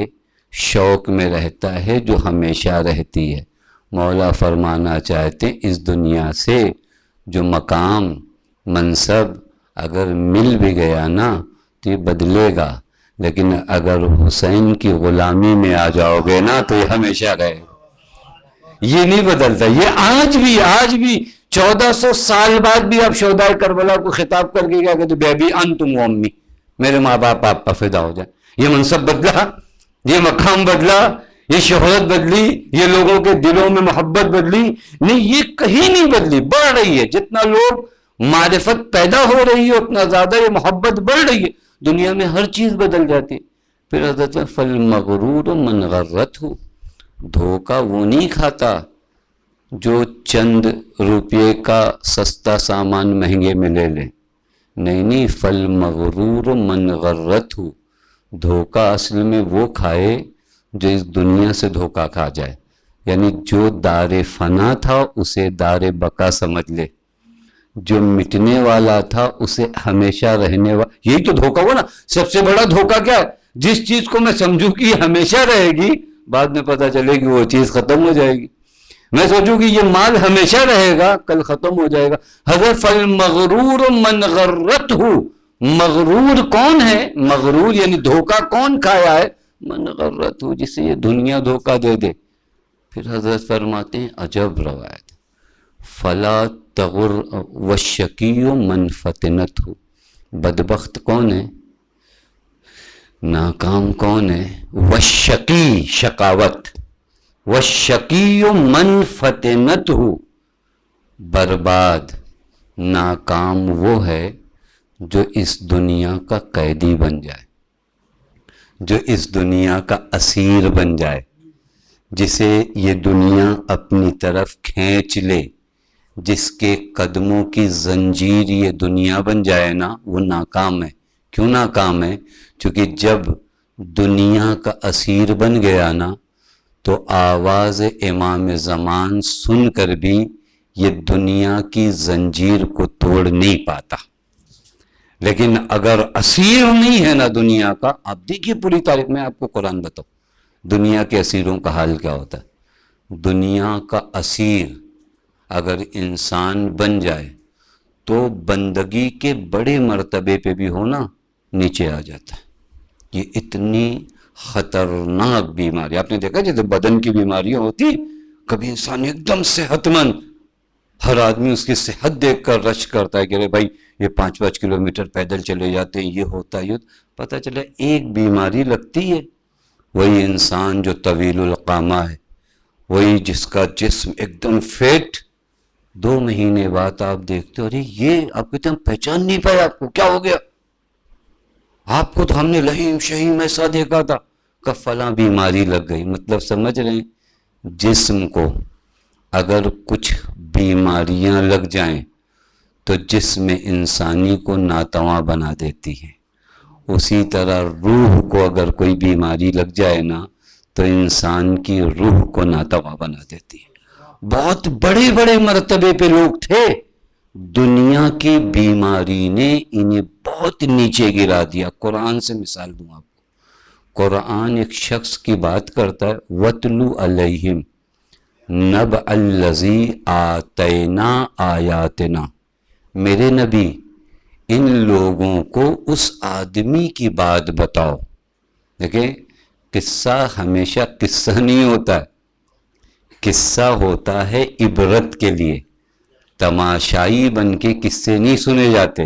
شوق میں رہتا ہے جو ہمیشہ رہتی ہے. مولا فرمانا چاہتے ہیں اس دنیا سے جو مقام منصب اگر مل بھی گیا نا تو یہ بدلے گا، لیکن اگر حسین کی غلامی میں آ جاؤ گے نا تو یہ ہمیشہ رہے. یہ نہیں بدلتا. یہ آج بھی 1400 سال بعد بھی آپ شہدائے کربلا کو خطاب کر کے کیا کہتے بیبی انتم و امی، میرے ماں باپ آپ پر فدا ہو جائیں. یہ منصب بدلا، یہ مقام بدلا، یہ شہرت بدلی، یہ لوگوں کے دلوں میں محبت بدلی؟ نہیں، یہ کہیں نہیں بدلی، بڑھ رہی ہے. جتنا لوگ معرفت پیدا ہو رہی ہے اتنا زیادہ یہ محبت بڑھ رہی ہے. دنیا میں ہر چیز بدل جاتی ہے. پھر حضرت فالمغرور من غرته، دھوکہ وہ نہیں کھاتا جو چند روپے کا سستا سامان مہنگے میں لے لے. نہیں، فالمغرور من غرته، دھوکہ اصل میں وہ کھائے جو اس دنیا سے دھوکہ کھا جائے. یعنی جو دار فنا تھا اسے دار بقا سمجھ لے، جو مٹنے والا تھا اسے ہمیشہ رہنے والا. یہی تو دھوکہ ہوا نا. سب سے بڑا دھوکہ کیا ہے؟ جس چیز کو میں سمجھوں کہ یہ ہمیشہ رہے گی، بعد میں پتہ چلے کہ وہ چیز ختم ہو جائے گی. میں سوچوں کہ یہ مال ہمیشہ رہے گا، کل ختم ہو جائے گا. حضرت فالمغرور من غرته، مغرور کون ہے؟ مغرور یعنی دھوکہ کون کھایا ہے؟ من غرته، جسے یہ دنیا دھوکہ دے دے. پھر حضرت فرماتے ہیں عجب روایت، فلا تغر والشقی من فتنته، بدبخت کون ہے، ناکام کون ہے؟ والشقی، شقاوت، والشقی من فتنته، برباد ناکام وہ ہے جو اس دنیا کا قیدی بن جائے، جو اس دنیا کا اسیر بن جائے، جسے یہ دنیا اپنی طرف کھینچ لے، جس کے قدموں کی زنجیر یہ دنیا بن جائے نا، وہ ناکام ہے. کیوں ناکام ہے؟ چونکہ جب دنیا کا اسیر بن گیا نا تو آواز امام زمان سن کر بھی یہ دنیا کی زنجیر کو توڑ نہیں پاتا. لیکن اگر اسیر نہیں ہے نا دنیا کا، آپ دیکھیے پوری تاریخ میں آپ کو قرآن بتاؤ دنیا کے اسیروں کا حال کیا ہوتا ہے. دنیا کا اسیر اگر انسان بن جائے تو بندگی کے بڑے مرتبے پہ بھی ہونا نیچے آ جاتا ہے. یہ اتنی خطرناک بیماری، آپ نے دیکھا جیسے بدن کی بیماریاں ہوتی، کبھی انسان ایک دم صحت مند، ہر آدمی اس کی صحت دیکھ کر رش کرتا ہے کہ ارے بھائی یہ 5 کلومیٹر پیدل چلے جاتے ہیں، یہ ہوتا ہے. پتہ چلا ایک بیماری لگتی ہے. وہی انسان جو طویل القامہ ہے، وہی جس کا جسم ایک دم فٹ، 2 مہینے بعد آپ دیکھتے ہو ارے یہ آپ کہتے ہیں پہچان نہیں پائے، آپ کو کیا ہو گیا؟ آپ کو تو ہم نے لہیم شہیم ایسا دیکھا تھا کہ فلاں بیماری لگ گئی. مطلب سمجھ رہے ہیں، جسم کو اگر کچھ بیماریاں لگ جائیں تو جسم انسانی کو ناتواں بنا دیتی ہیں. اسی طرح روح کو اگر کوئی بیماری لگ جائے نا تو انسان کی روح کو ناتواں بنا دیتی ہے. بہت بڑے بڑے مرتبے پہ لوگ تھے، دنیا کی بیماری نے انہیں بہت نیچے گرا دیا. قرآن سے مثال دوں آپ کو. قرآن ایک شخص کی بات کرتا ہے، وَاتْلُ عَلَيْهِمْ نَبَأَ الَّذِي آتَيْنَا آیَاتِنَا، میرے نبی ان لوگوں کو اس آدمی کی بات بتاؤ. دیکھیں قصہ ہمیشہ قصہ نہیں ہوتا ہے، قصہ ہوتا ہے عبرت کے لیے. تماشائی بن کے قصے نہیں سنے جاتے،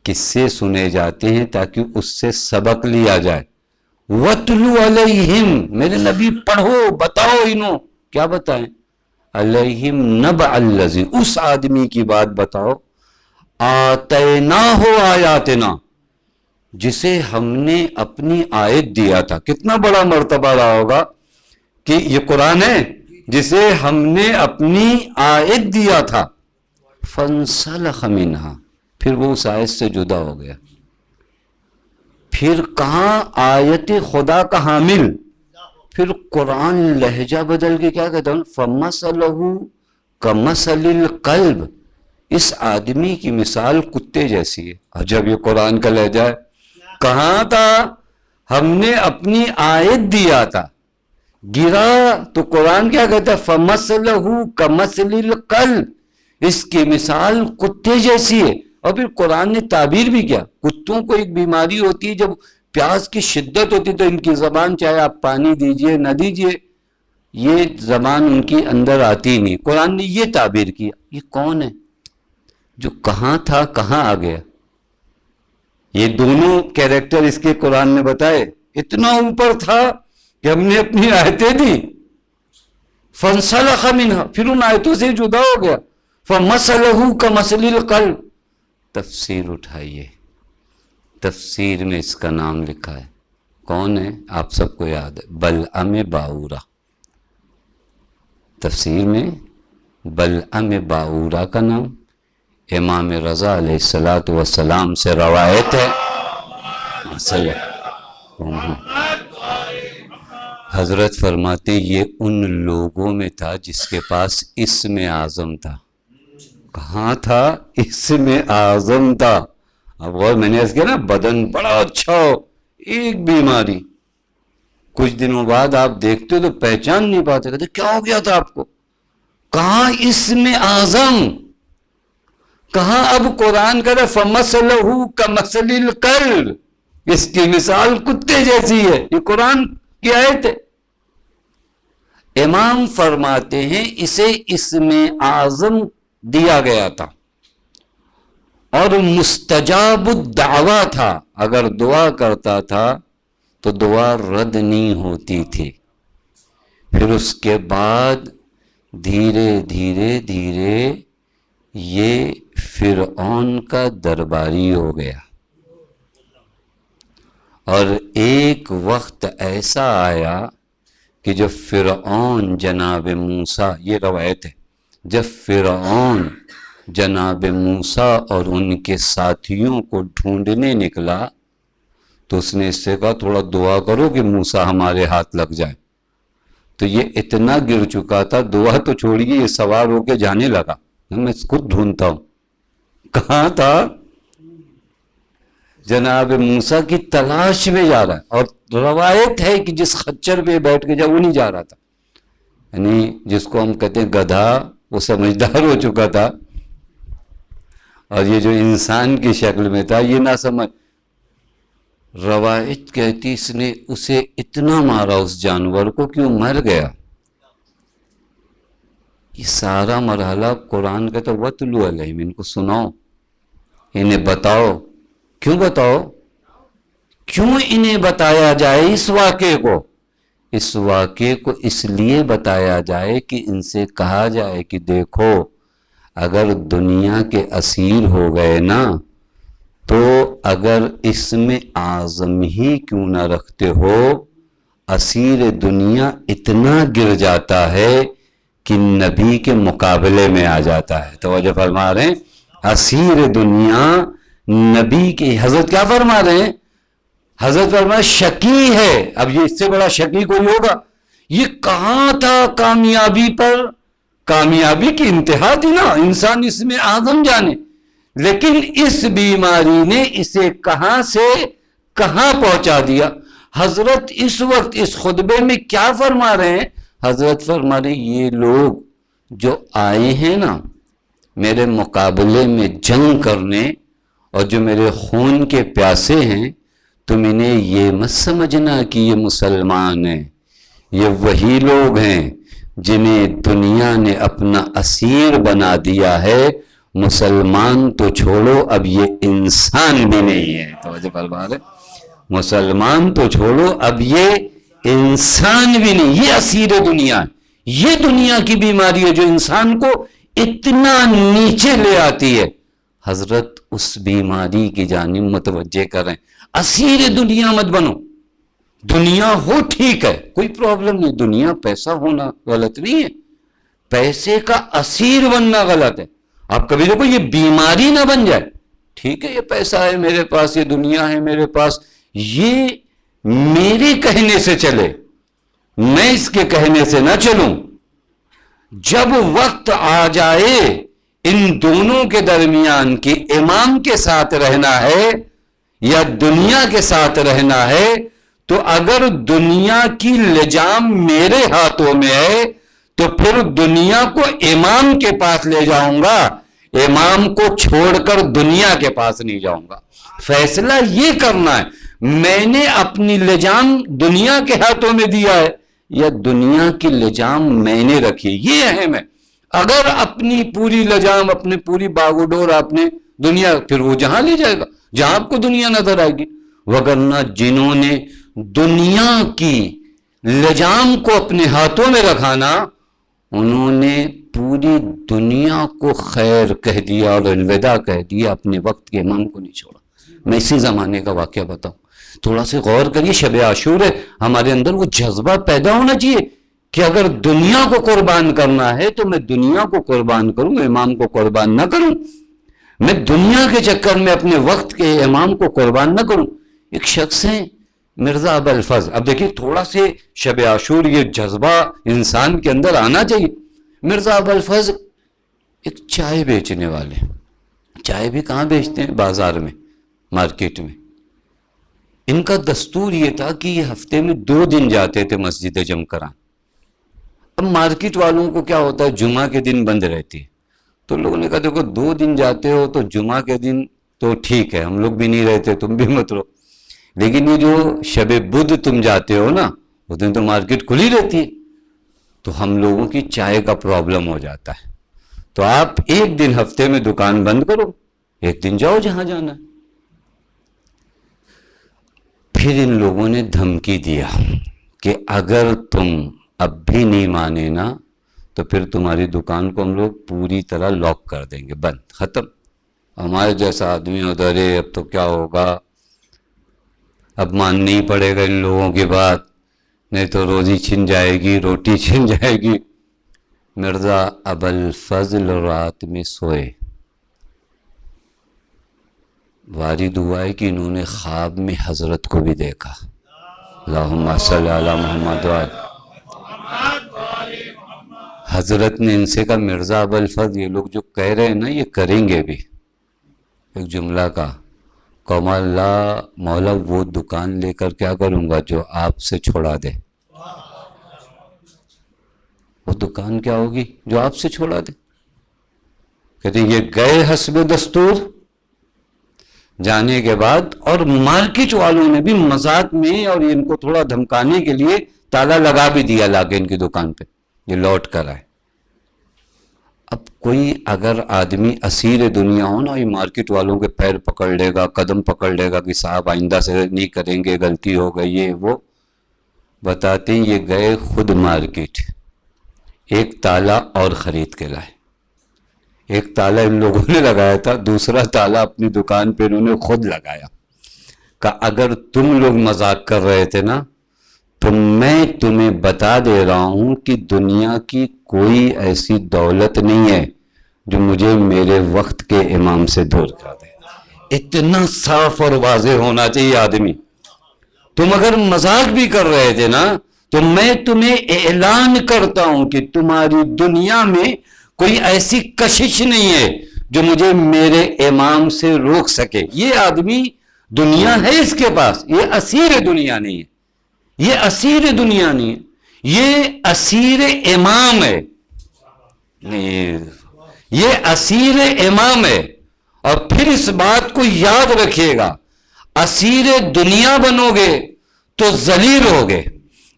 قصے سنے جاتے ہیں تاکہ اس سے سبق لیا جائے. وَاتْلُ عَلَيْهِمْ، میرے نبی پڑھو، بتاؤ انہوں. کیا بتائیں؟ علیہم نبأ الذی، اس آدمی کی بات بتاؤ، آتیناہ آیاتنا، جسے ہم نے اپنی آیت دیا تھا. کتنا بڑا مرتبہ رہا ہوگا کہ یہ قرآن ہے جسے ہم نے اپنی آیت دیا تھا. فانسلخ منہا، پھر وہ اس آیت سے جدا ہو گیا. پھر کہاں آیت خدا کا حامل، پھر قرآن لہجہ بدل کے کیا کہتا ہوں، فَمَثَلُهُ كَمَثَلِ الْقَلْبِ، اس آدمی کی مثال کتے جیسی ہے. عجب یہ قرآن کا لہجہ ہے. کہاں تھا؟ ہم نے اپنی آیت دیا تھا، گرا تو قرآن کیا کہتا ہے، فَمَثَلُهُ كَمَثَلِ الْقَلْبِ، اس کی مثال کتے جیسی ہے. اور پھر قرآن نے تعبیر بھی کیا. کتوں کو ایک بیماری ہوتی ہے، جب پیاس کی شدت ہوتی تو ان کی زبان چاہے آپ پانی دیجئے نہ دیجئے یہ زبان ان کی اندر آتی نہیں. قرآن نے یہ تعبیر کیا. یہ کون ہے جو کہاں تھا کہاں آ گیا؟ یہ دونوں کیریکٹر اس کے قرآن نے بتائے. اتنا اوپر تھا کہ ہم نے اپنی آیتیں دی، فانسلخ منہا، پھر ان آیتوں سے جدا ہو گیا. فمثلہ کمثل القلب. تفسیر اٹھائیے، تفسیر میں اس کا نام لکھا ہے. کون ہے؟ آپ سب کو یاد ہے، بلعم باورا. تفسیر میں بلعم باورا کا نام امام رضا علیہ السلام سے روایت ہے. حضرت فرماتے یہ ان لوگوں میں تھا جس کے پاس اسم اعظم تھا. کہاں تھا؟ اسم اعظم تھا. اب اور میں نے اس کیا نا، بدن بڑا اچھا ہو، ایک بیماری، کچھ دنوں بعد آپ دیکھتے ہو تو پہچان نہیں پاتے، کہتے کیا ہو گیا تھا آپ کو؟ کہاں اسم اعظم؟ کہاں؟ اب قرآن کہہ رہا فَمَثَلُهُ كَمَثَلِ الْكَلْبِ، اس کی مثال کتے جیسی ہے. یہ قرآن کی آیت ہے. امام فرماتے ہیں اسے اسم اعظم دیا گیا تھا اور مستجاب الدعویٰ تھا. اگر دعا کرتا تھا تو دعا رد نہیں ہوتی تھی. پھر اس کے بعد دھیرے دھیرے دھیرے یہ فرعون کا درباری ہو گیا. اور ایک وقت ایسا آیا کہ جب فرعون جناب موسیٰ، یہ روایت ہے، جب فرعون جناب موسیٰ اور ان کے ساتھیوں کو ڈھونڈنے نکلا تو اس نے اس سے کہا تھوڑا دعا کرو کہ موسیٰ ہمارے ہاتھ لگ جائے. تو یہ اتنا گر چکا تھا، دعا تو چھوڑیے، یہ سوار ہو کے جانے لگا. میں خود ڈھونڈتا ہوں کہاں تھا، جناب موسیٰ کی تلاش میں جا رہا ہے. اور روایت ہے کہ جس خچر پہ بیٹھ کے جا وہ نہیں جا رہا تھا، یعنی جس کو ہم کہتے ہیں گدھا، وہ سمجھدار ہو چکا تھا، اور یہ جو انسان کی شکل میں تھا یہ نہ سمجھ. روایت کہتی اس نے اسے اتنا مارا اس جانور کو کہ وہ مر گیا. یہ سارا مرحلہ قرآن کہتا وَاتْلُ عَلَيْهِمْ، ان کو سناؤ، انہیں بتاؤ. کیوں بتاؤ؟ کیوں انہیں بتایا جائے اس واقعے کو؟ اس واقعے کو اس لیے بتایا جائے کہ ان سے کہا جائے کہ دیکھو اگر دنیا کے اسیر ہو گئے نا تو اگر اسم اعظم ہی کیوں نہ رکھتے ہو، اسیر دنیا اتنا گر جاتا ہے کہ نبی کے مقابلے میں آ جاتا ہے. توجہ فرما رہے ہیں، اسیر دنیا نبی کی. حضرت کیا فرما رہے ہیں؟ حضرت فرما شقی ہے. اب یہ اس سے بڑا شقی کوئی ہوگا؟ یہ کہاں تھا کامیابی پر؟ کامیابی کی انتہا تھی نا، انسان اس میں اعظم جانے. لیکن اس بیماری نے اسے کہاں سے کہاں پہنچا دیا. حضرت اس وقت اس خطبے میں کیا فرما رہے ہیں؟ حضرت فرما رہے ہیں یہ لوگ جو آئے ہیں نا میرے مقابلے میں جنگ کرنے اور جو میرے خون کے پیاسے ہیں، تم انہیں یہ مت سمجھنا کہ یہ مسلمان ہیں. یہ وہی لوگ ہیں جنہیں دنیا نے اپنا اسیر بنا دیا ہے. مسلمان تو چھوڑو، اب یہ انسان بھی نہیں ہے. توجہ فرما رہے، مسلمان تو چھوڑو، اب یہ انسان بھی نہیں، یہ اسیر دنیا ہے. یہ دنیا کی بیماری ہے جو انسان کو اتنا نیچے لے آتی ہے. حضرت اس بیماری کی جانب متوجہ کریں. اسیر دنیا مت بنو. دنیا ہو ٹھیک ہے، کوئی پرابلم نہیں، دنیا پیسہ ہونا غلط نہیں ہے، پیسے کا اسیر بننا غلط ہے. آپ کبھی دیکھو یہ بیماری نہ بن جائے. ٹھیک ہے یہ پیسہ ہے میرے پاس، یہ دنیا ہے میرے پاس، یہ میرے کہنے سے چلے، میں اس کے کہنے سے نہ چلوں. جب وقت آ جائے ان دونوں کے درمیان کی امام کے ساتھ رہنا ہے یا دنیا کے ساتھ رہنا ہے، تو اگر دنیا کی لجام میرے ہاتھوں میں ہے تو پھر دنیا کو امام کے پاس لے جاؤں گا، امام کو چھوڑ کر دنیا کے پاس نہیں جاؤں گا. فیصلہ یہ کرنا ہے. میں نے اپنی لجام دنیا کے ہاتھوں میں دیا ہے یا دنیا کی لجام میں نے رکھی؟ یہ اہم ہے. اگر اپنی پوری لجام، اپنی پوری باغ و ڈور آپ نے دنیا، پھر وہ جہاں لے جائے گا جہاں آپ کو دنیا نظر آئے گی. وگرنہ جنہوں نے دنیا کی لجام کو اپنے ہاتھوں میں رکھا نا، انہوں نے پوری دنیا کو خیر کہہ دیا اور الوداع کہہ دیا، اپنے وقت کے امام کو نہیں چھوڑا. میں اسی زمانے کا واقعہ بتاؤں، تھوڑا سے غور کریے. شب عاشور ہے، ہمارے اندر وہ جذبہ پیدا ہونا چاہیے کہ اگر دنیا کو قربان کرنا ہے تو میں دنیا کو قربان کروں، امام کو قربان نہ کروں. میں دنیا کے چکر میں اپنے وقت کے امام کو قربان نہ کروں. ایک شخص ہیں مرزا ابوالفضل. اب دیکھیے تھوڑا سے شب عاشور یہ جذبہ انسان کے اندر آنا چاہیے. مرزا ابوالفضل ایک چائے بیچنے والے. چائے بھی کہاں بیچتے ہیں؟ بازار میں، مارکیٹ میں. ان کا دستور یہ تھا کہ یہ ہفتے میں 2 دن جاتے تھے مسجد جم کران. اب مارکیٹ والوں کو کیا ہوتا ہے، جمعہ کے دن بند رہتی ہے، تو لوگوں نے کہا دیکھو 2 دن جاتے ہو تو جمعہ کے دن تو ٹھیک ہے، ہم لوگ بھی نہیں رہتے، تم بھی مت رہو، لیکن یہ جو شب بدھ تم جاتے ہو نا، اس دن تو مارکیٹ کھلی رہتی ہے، تو ہم لوگوں کی چائے کا پرابلم ہو جاتا ہے، تو آپ ایک دن ہفتے میں دکان بند کرو، ایک دن جاؤ جہاں جانا. پھر ان لوگوں نے دھمکی دیا کہ اگر تم اب بھی نہیں مانے نا تو پھر تمہاری دکان کو ہم لوگ پوری طرح لاک کر دیں گے، بند، ختم. ہمارے جیسا آدمی ادھر ہے، اب تو کیا ہوگا، اب ماننا ہی پڑے گا ان لوگوں کی بات، نہیں تو روزی چھن جائے گی، روٹی چھن جائے گی. مرزا ابوالفضل رات میں سوئے، وارد ہوا ہے کہ انہوں نے خواب میں حضرت کو بھی دیکھا. اللہم صلی علی محمد وعلی. حضرت نے ان سے کہا مرزا ابوالفضل یہ لوگ جو کہہ رہے ہیں نا یہ کریں گے بھی. ایک جملہ کا قوم اللہ مولا وہ دکان لے کر کیا کروں گا جو آپ سے چھوڑا دے. وہ دکان کیا ہوگی جو آپ سے چھوڑا دے. کہتے ہیں یہ گئے حسب دستور جانے کے بعد، اور مارکیٹ والوں نے بھی مذاق میں اور ان کو تھوڑا دھمکانے کے لیے تالا لگا بھی دیا لا کے ان کی دکان پہ، یہ لوٹ کر آئے. اب کوئی اگر آدمی اسیر دنیا ہو نا، یہ مارکیٹ والوں کے پیر پکڑ لے گا، قدم پکڑ لے گا کہ صاحب آئندہ سے نہیں کریں گے، غلطی ہو گئی یہ وہ. بتاتے ہیں یہ گئے خود مارکیٹ، ایک تالا اور خرید کے لائے. ایک تالا ان لوگوں نے لگایا تھا، دوسرا تالا اپنی دکان پہ انہوں نے خود لگایا. کہ اگر تم لوگ مذاق کر رہے تھے نا تو میں تمہیں بتا دے رہا ہوں کہ دنیا کی کوئی ایسی دولت نہیں ہے جو مجھے میرے وقت کے امام سے دور کر دے. اتنا صاف اور واضح ہونا چاہیے آدمی. تم اگر مذاق بھی کر رہے تھے نا تو میں تمہیں اعلان کرتا ہوں کہ تمہاری دنیا میں کوئی ایسی کشش نہیں ہے جو مجھے میرے امام سے روک سکے. یہ آدمی دنیا ہے اس کے پاس، یہ اسیر دنیا نہیں ہے، یہ اسیر دنیا نہیں ہے، یہ اسیر امام ہے، یہ اسیر امام ہے. اور پھر اس بات کو یاد رکھیے گا، اسیر دنیا بنو گے تو ذلیل ہوگے،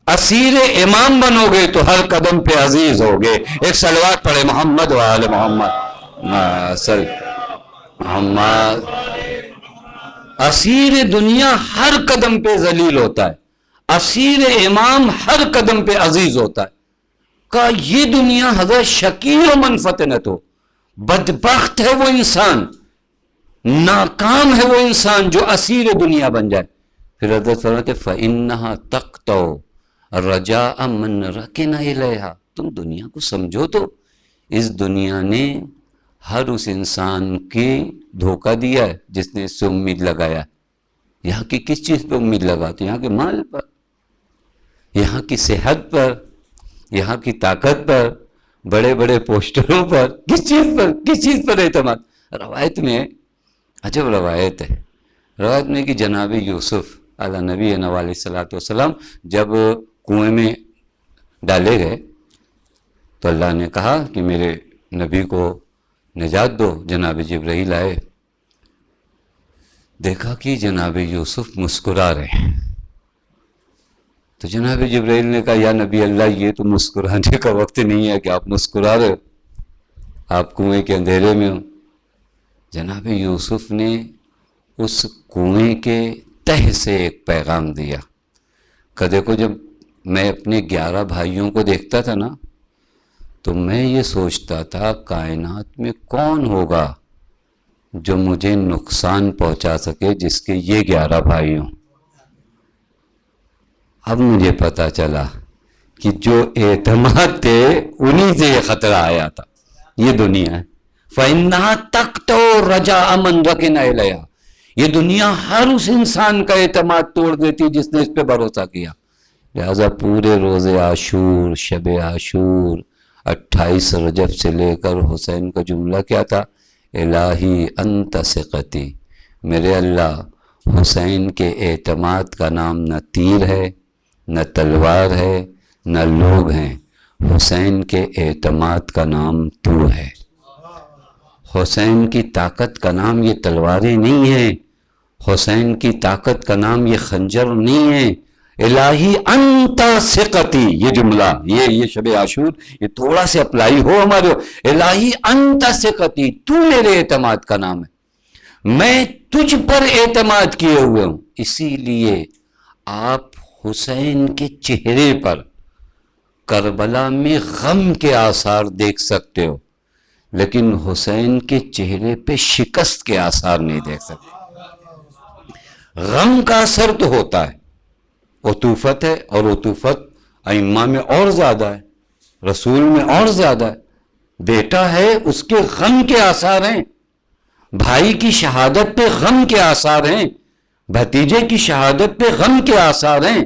اسیر امام بنو گے تو ہر قدم پہ عزیز ہوگے. ایک صلوات پڑھے محمد و آل محمد صلی محمد. اسیر دنیا ہر قدم پہ ذلیل ہوتا ہے، اسیر امام ہر قدم پہ عزیز ہوتا ہے. کہ یہ دنیا حضرت شقی و منفتنت ہو، بدبخت ہے وہ انسان، ناکام ہے وہ انسان جو اسیر دنیا بن جائے. پھر حضرت فرماتے فَإِنَّهَا تَقْطَعُ رَجَاءَ مَنْ رَكِنَ إِلَيْهَا. تم دنیا کو سمجھو تو اس دنیا نے ہر اس انسان کی دھوکہ دیا ہے جس نے اس سے امید لگایا. یہاں کی کس چیز پہ امید لگاتے؟ یہاں کے مال پر، یہاں کی صحت پر، یہاں کی طاقت پر، بڑے بڑے پوسٹروں پر، کس چیز پر اعتماد. روایت میں عجب روایت ہے، روایت میں کہ جناب یوسف علی نبی علیہ الصلوۃ والسلام جب کنویں میں ڈالے گئے تو اللہ نے کہا کہ میرے نبی کو نجات دو. جناب جبرائیل آئے، دیکھا کہ جناب یوسف مسکرا رہے ہیں تو جناب جبرائیل نے کہا یا نبی اللہ یہ تو مسکرانے کا وقت نہیں ہے کہ آپ مسکرا رہے ہو، آپ کنویں کے اندھیرے میں ہو۔ جناب یوسف نے اس کنویں کے تہ سے ایک پیغام دیا کہ دیکھو جب میں اپنے 11 بھائیوں کو دیکھتا تھا نا تو میں یہ سوچتا تھا کائنات میں کون ہوگا جو مجھے نقصان پہنچا سکے جس کے یہ 11 بھائی ہوں۔ اب مجھے پتا چلا کہ جو اعتماد تھے انہی سے یہ خطرہ آیا تھا۔ یہ دنیا ہے فَإِنَّهَا تَقْطَعُ رَجَاءَ مَنْ رَكِنَ إِلَيْهَا، یہ دنیا ہر اس انسان کا اعتماد توڑ دیتی جس نے اس پہ بھروسہ کیا۔ لہذا پورے روز عاشور، شب عاشور، 28 رجب سے لے کر حسین کا جملہ کیا تھا؟ الہی انت ثقتی، میرے اللہ حسین کے اعتماد کا نام نہ تیر ہے، نہ تلوار ہے، نہ لوگ ہیں، حسین کے اعتماد کا نام تو ہے۔ حسین کی طاقت کا نام یہ تلواریں نہیں ہیں، حسین کی طاقت کا نام یہ خنجر نہیں ہے۔ الہی انت ثقتی، یہ جملہ یہ شب عاشور یہ تھوڑا سے اپلائی ہو ہمارے، الہی انت ثقتی، تو میرے اعتماد کا نام ہے، میں تجھ پر اعتماد کیے ہوئے ہوں۔ اسی لیے آپ حسین کے چہرے پر کربلا میں غم کے آثار دیکھ سکتے ہو، لیکن حسین کے چہرے پہ شکست کے آثار نہیں دیکھ سکتے۔ غم کا اثر تو ہوتا ہے، عطوفت ہے، اور عطوفت ائمہ میں اور زیادہ ہے، رسول میں اور زیادہ ہے۔ بیٹا ہے اس کے غم کے آثار ہیں، بھائی کی شہادت پہ غم کے آثار ہیں، بھتیجے کی شہادت پہ غم کے آثار ہیں،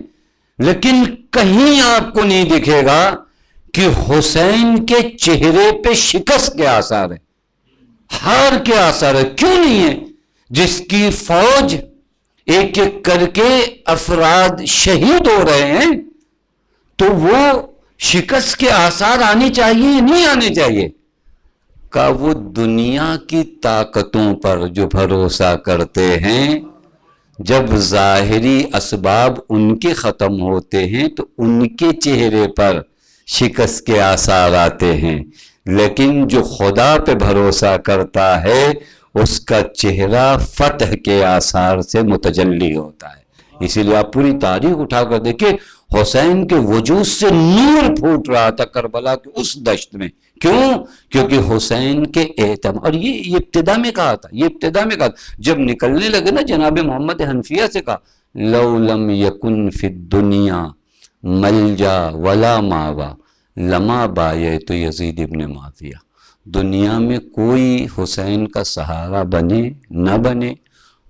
لیکن کہیں آپ کو نہیں دکھے گا کہ حسین کے چہرے پہ شکست کے آثار ہیں، ہار کے آثار ہیں۔ کیوں نہیں ہے؟ جس کی فوج ایک ایک کر کے افراد شہید ہو رہے ہیں تو وہ شکست کے آثار آنے چاہیے یا نہیں آنے چاہیے؟ کہ وہ دنیا کی طاقتوں پر جو بھروسہ کرتے ہیں، جب ظاہری اسباب ان کے ختم ہوتے ہیں تو ان کے چہرے پر شکست کے آثار آتے ہیں، لیکن جو خدا پہ بھروسہ کرتا ہے اس کا چہرہ فتح کے آثار سے متجلی ہوتا ہے۔ اسی لیے آپ پوری تاریخ اٹھا کر دیکھیں، حسین کے وجود سے نور پھوٹ رہا تھا کربلا کی اس دشت میں۔ کیوں؟ کیونکہ حسین کے اعتماد، اور یہ ابتدا میں کہا تھا، یہ ابتدا میں کہا تھا، جب نکلنے لگے نا جناب محمد حنفیہ سے کہا لَوْ لَمْ يَكُنْ فِي الدُّنْيَا مَلْجَا وَلَا مَاوَا لَمَا بَایَعْتُ یزید ابن معاویہ، دنیا میں کوئی حسین کا سہارا بنے نہ بنے،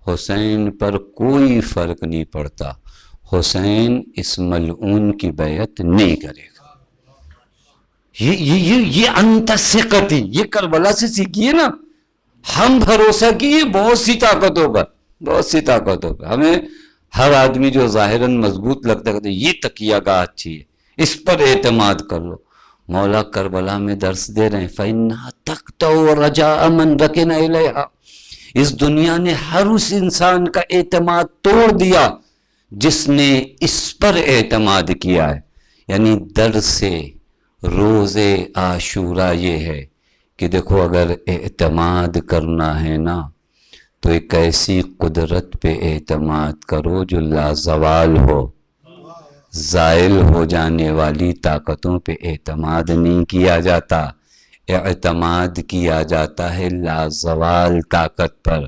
حسین پر کوئی فرق نہیں پڑتا، حسین اس ملعون کی بیعت نہیں کرے گا۔ یہ انت ثقتی، یہ کربلا سے سیکھیے نا۔ ہم بھروسہ کیے بہت سی طاقتوں پر، بہت سی طاقتوں پر، ہمیں ہر آدمی جو ظاہراً مضبوط لگتا ہے یہ تکیہ گاہ اچھی ہے، اس پر اعتماد کر لو۔ مولا کربلا میں درس دے رہے ہیں فَإِنَّهَا تَقْطَعُ رَجَاءَ مَنْ رَكِنَ إِلَيْهَا، اس دنیا نے ہر اس انسان کا اعتماد توڑ دیا جس نے اس پر اعتماد کیا ہے۔ یعنی در سے روز عاشورہ یہ ہے کہ دیکھو اگر اعتماد کرنا ہے نا تو ایک ایسی قدرت پہ اعتماد کرو جو لازوال ہو، زائل ہو جانے والی طاقتوں پہ اعتماد نہیں کیا جاتا، اعتماد کیا جاتا ہے لازوال طاقت پر،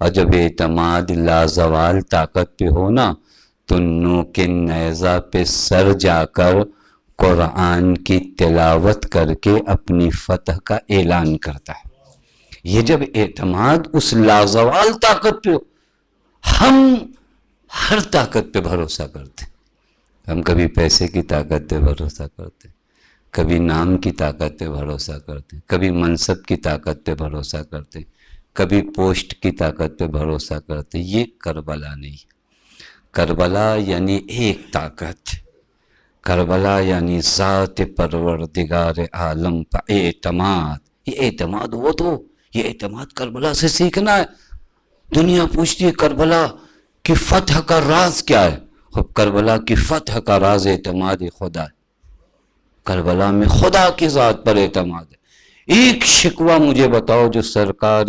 اور جب اعتماد لازوال طاقت پہ ہونا تو نوک نیزہ پہ سر جا کر قرآن کی تلاوت کر کے اپنی فتح کا اعلان کرتا ہے۔ یہ جب اعتماد اس لازوال طاقت پہ ہو، ہم ہر طاقت پہ بھروسہ کرتے ہیں۔ ہم کبھی پیسے کی طاقت پہ بھروسہ کرتے ہیں، کبھی نام کی طاقت پہ بھروسہ کرتے ہیں، کبھی منصب کی طاقت پہ بھروسہ کرتے ہیں، کبھی پوسٹ کی طاقت پہ بھروسہ کرتے ہیں۔ یہ کربلا نہیں، کربلا یعنی ایک طاقت، کربلا یعنی ذات پروردگار عالم کا اعتماد۔ یہ اعتماد ہو تو یہ اعتماد کربلا سے سیکھنا ہے۔ دنیا پوچھتی ہے کربلا کی فتح کا راز کیا ہے؟ خب کربلا کی فتح کا راز اعتماد خدا ہے، کربلا میں خدا کی ذات پر اعتماد ہے۔ ایک شکوہ مجھے بتاؤ جو سرکار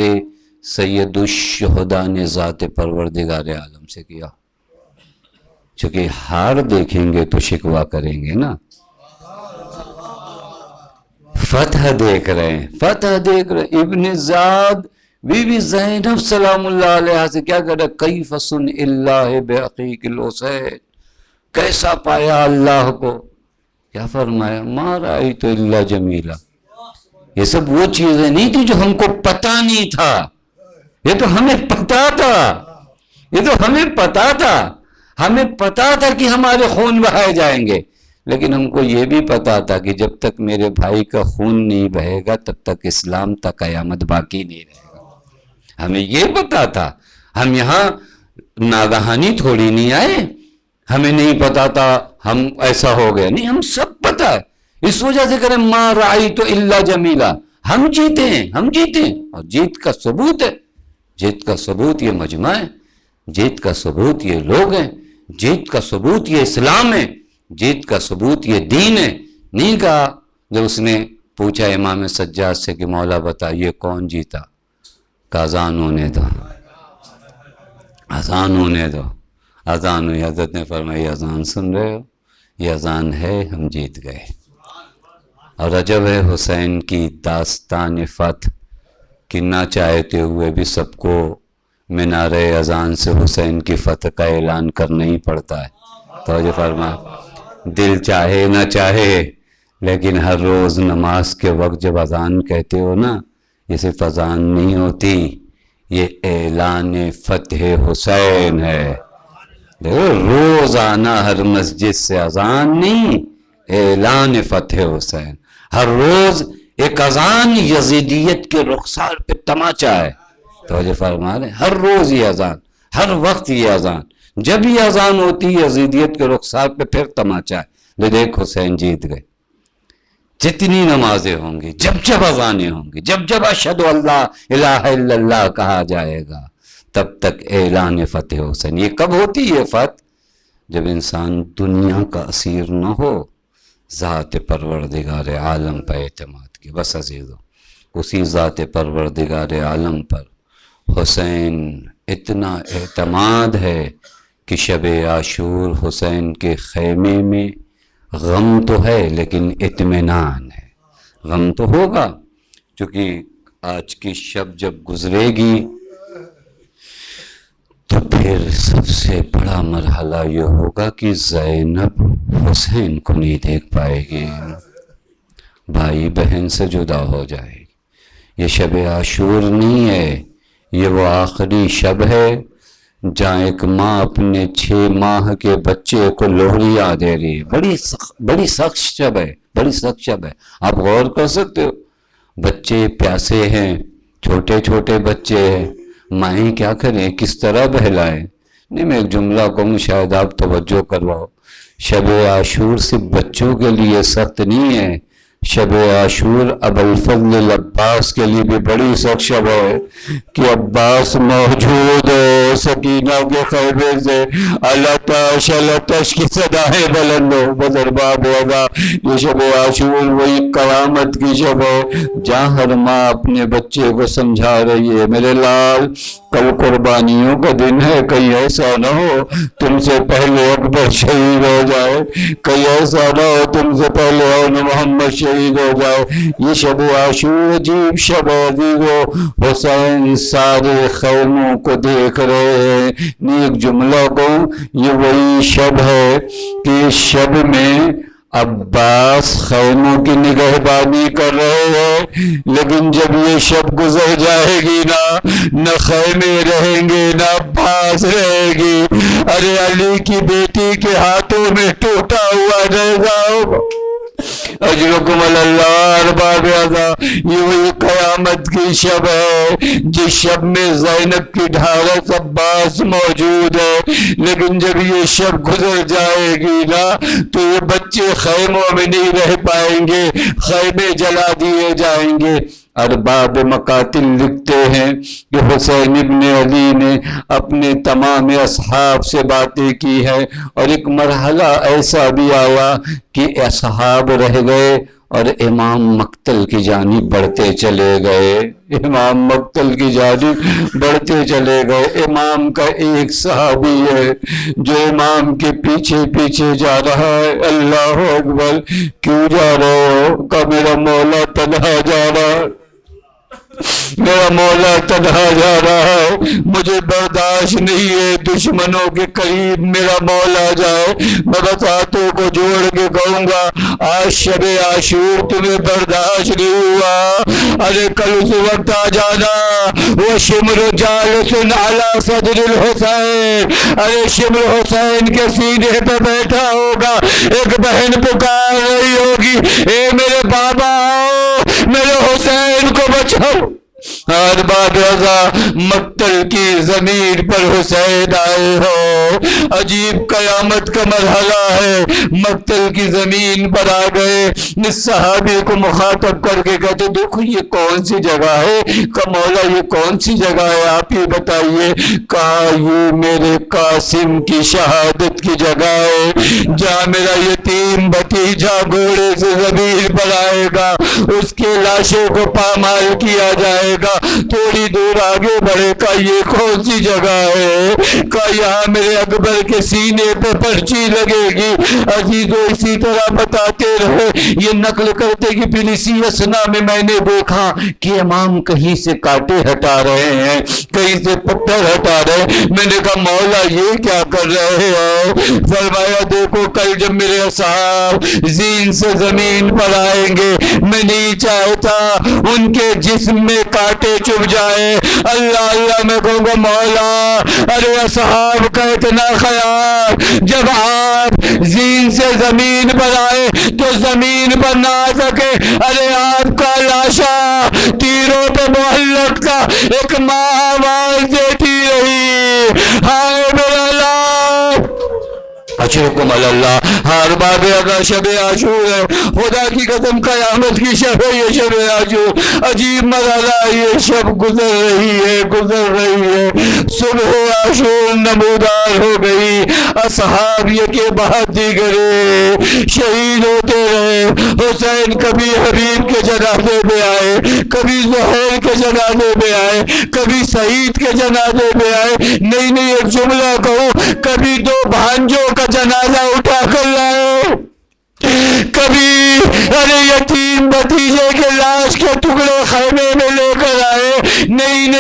سید الشہداء نے ذات پروردگار عالم سے کیا، چونکہ ہار دیکھیں گے تو شکوہ کریں گے نا، فتح دیکھ رہے ہیں، فتح دیکھ رہے ہیں۔ ابن زاد بی بی زینب سلام اللہ علیہ سے کیا کہہ رہا، کیف سن اللہ بعقیق الحسین، کیسا پایا اللہ کو، کیا فرمایا، ما رأیت الا جمیلا۔ یہ سب وہ چیزیں نہیں تھی جو ہم کو پتہ نہیں تھا، یہ تو ہمیں پتا تھا، یہ تو ہمیں پتا تھا، ہمیں پتا تھا کہ ہمارے خون بہائے جائیں گے، لیکن ہم کو یہ بھی پتا تھا کہ جب تک میرے بھائی کا خون نہیں بہے گا تب تک اسلام تک قیامت باقی نہیں رہے گا، ہمیں یہ پتا تھا۔ ہم یہاں ناگہانی تھوڑی نہیں آئے، ہمیں نہیں پتا تھا ہم ایسا ہو گیا، نہیں، ہم سب پتا ہے، اس وجہ سے کریں ما رأیت الا جمیلا، ہم جیتے ہیں، ہم جیتے ہیں، اور جیت کا ثبوت ہے، جیت کا ثبوت یہ مجمع ہے، جیت کا ثبوت یہ لوگ ہیں، جیت کا ثبوت یہ اسلام ہے، جیت کا ثبوت یہ دین ہے۔ نہیں کہا جب اس نے پوچھا امام سجاد سے کہ مولا بتائیے کون جیتا، کہ اذان ہونے دو، اذان ہونے دو، اذان ہوئی، حضرت نے فرمایا اذان سن رہے ہو، یہ اذان ہے، ہم جیت گئے۔ اور عجب ہے حسین کی داستان فتح کہ نہ چاہتے ہوئے بھی سب کو مینار اذان سے حسین کی فتح کا اعلان کرنا ہی پڑتا ہے۔ توجہ فرما، دل چاہے نہ چاہے، لیکن ہر روز نماز کے وقت جب اذان کہتے ہو نا، یہ صرف اذان نہیں ہوتی، یہ اعلان فتح حسین ہے۔ دیکھو روزانہ ہر مسجد سے اذان نہیں، اعلان فتح حسین، ہر روز ایک اذان یزیدیت کے رخسار پہ تماچا ہے۔ توجہ فرما رہے، ہر روز یہ اذان، ہر وقت یہ اذان، جب یہ اذان ہوتی ہے یزیدیت کے رخسار پہ پھر تماچا ہے، لے دیکھ حسین جیت گئے۔ جتنی نمازیں ہوں گی، جب جب اذانیں ہوں گی، جب جب اشہد اللہ الہ الا اللہ کہا جائے گا، تب تک اعلان فتح حسین۔ یہ کب ہوتی ہے فتح؟ جب انسان دنیا کا اسیر نہ ہو، ذات پروردگار عالم پر اعتماد کی۔ بس عزیزو، اسی ذات پروردگار عالم پر حسین اتنا اعتماد ہے کہ شب عاشور حسین کے خیمے میں غم تو ہے لیکن اطمینان ہے۔ غم تو ہوگا چونکہ آج کی شب جب گزرے گی تو پھر سب سے بڑا مرحلہ یہ ہوگا کہ زینب حسین کو نہیں دیکھ پائے گی، بھائی بہن سے جدا ہو جائے گی۔ یہ شب عاشور نہیں ہے، یہ وہ آخری شب ہے جہاں ایک ماں اپنے 6 ماہ کے بچے کو لوہریاں دے رہی ہے۔ بڑی سخت شب ہے، بڑی سخت شب ہے۔ آپ غور کر سکتے ہو، بچے پیاسے ہیں، چھوٹے چھوٹے بچے ہیں، مائیں کیا کریں، کس طرح بہلائیں۔ نہیں، میں ایک جملہ کہوں شاید آپ توجہ کرواؤ، شب عاشور صرف بچوں کے لیے سخت نہیں ہے، شب عاشور ابوالفضل العباس کے لیے بھی بڑی سخت شب ہے کہ عباس موجود ہو، سکینہ کے خیمے سے التش التش کی صدایں بلند ہو، بزرباب ہوگا۔ یہ شب عاشور وہی قیامت کی شب ہے جہاں ہر ماں اپنے بچے کو سمجھا رہی ہے، میرے لال کل قربانیوں کا دن ہے، کہیں ایسا نہ ہو تم سے پہلے اکبر شہید ہو جائے، کہیں ایسا نہ ہو تم سے پہلے محمد شہید ہو جائے۔ یہ شب عاشور عجیب شب عزیزو، حسین سارے خیموں کو دیکھ رہے ہیں۔ نیک جملہ کو، یہ وہی شب ہے کہ شب میں عباس خیموں کی نگہبانی کر رہے ہیں، لیکن جب یہ شب گزر جائے گی نہ خیمے رہیں گے نہ عباس رہے گی، ارے علی کی بیٹی کے ہاتھوں میں ٹوٹا ہوا نیزہ ہوگا۔ اجرکم اللہ ارباب عزا، یہ وہی قیامت کی شب ہے جس شب میں زینب کی ڈھارس عباس موجود ہے، لیکن جب یہ شب گزر جائے گی نا تو یہ بچے خیموں میں نہیں رہ پائیں گے، خیمے جلا دیے جائیں گے۔ ارباب مقاتل لکھتے ہیں کہ حسین ابن علی نے اپنے تمام اصحاب سے باتیں کی ہے، اور ایک مرحلہ ایسا بھی آیا کہ اصحاب رہ گئے اور امام مقتل کی جانب بڑھتے چلے گئے، امام مقتل کی جانب بڑھتے چلے گئے۔ امام کا ایک صحابی ہے جو امام کے پیچھے پیچھے جا رہا ہے۔ اللہ اکبر، کیوں جا رہے ہو؟ کہ میرا مولا تنہا جا رہا ہے، میرا مولا تنہا جا رہا ہے، مجھے برداشت نہیں ہے دشمنوں کے قریب میرا مولا جائے۔ میں بس ہاتھوں کو جوڑ کے کہوں گا آج شب عاشور تمہیں برداشت نہیں ہوا، ارے کل اس وقت آ جانا۔ وہ شمر جالس علی صدر الحسین، ارے شمر حسین کے سینے پہ بیٹھا ہوگا، ایک بہن پکار رہی ہوگی، اے میرے بابا آؤ، میرے حسین کو بچاؤ۔ ارباب رضا مقتل کی زمین پر حسین آئے ہو، عجیب قیامت کا مرحلہ ہے، مقتل کی زمین پر آ گئے۔ اس صحابی کو مخاطب کر کے کہتے دیکھو یہ کون سی جگہ ہے؟ کہ مولا یہ کون سی جگہ ہے آپ ہی بتائیے۔ کہا یہ میرے قاسم کی شہادت کی جگہ ہے، جہاں میرا یتیم بھتیجا گھوڑے سے زمین پر آئے گا، اس کے لاشوں کو پامال کیا جائے گا۔ تھوڑی دور آگے بڑھے، کا یہ کون سی جگہ ہے؟ کا یہاں میرے اکبر کے سینے پہ پرچی لگے گی۔ عزیزو اسی طرح بتاتے رہے، یہ نقل کرتے کہ پھر اسی اسنا میں میں نے دیکھا کہ امام کہیں سے کانٹے ہٹا رہے ہیں، کہیں سے پتھر ہٹا رہے ہیں۔ میں نے کہا مولا یہ کیا کر رہے ہو؟ فرمایا دیکھو کل جب میرے اصحاب زین سے زمین پر آئیں گے، میں نہیں چاہتا ان کے جسم میں کانٹے چبھ جائے۔ اللہ اللہ میں کہوں گا مولا ارے اصحاب کا اتنا خیال، جب آپ زین سے زمین پر آئے تو زمین پر نہ آ سکے، ارے آپ کا لاشا تیروں پہ معلق تھا، ایک ماں آواز دیتی رہی ہائے میرا لاش اشرکم اللہ۔ ہر باب اگر شب عاشور ہے، خدا کی قسم قیامت کی شب ہے یہ شب عاشور، عجیب مرحلہ یہ شب گزر رہی ہے گزر رہی ہے۔ صبح عاشور نمودار ہو گئی، اصحاب یکے بعد دیگرے شہید ہوتے رہے۔ حسین کبھی حبیب کے جنازے میں آئے، کبھی زہیر کے جنازے میں آئے، کبھی سعید کے جنازے میں آئے۔ نہیں ایک جملہ کہوں، کبھی دو بھانجوں کا جنازہ اٹھا کر لائے، کبھی ارے یتیم بھتیجے کے لاش کے ٹکڑے خیمے میں لے کر آئے۔ نہیں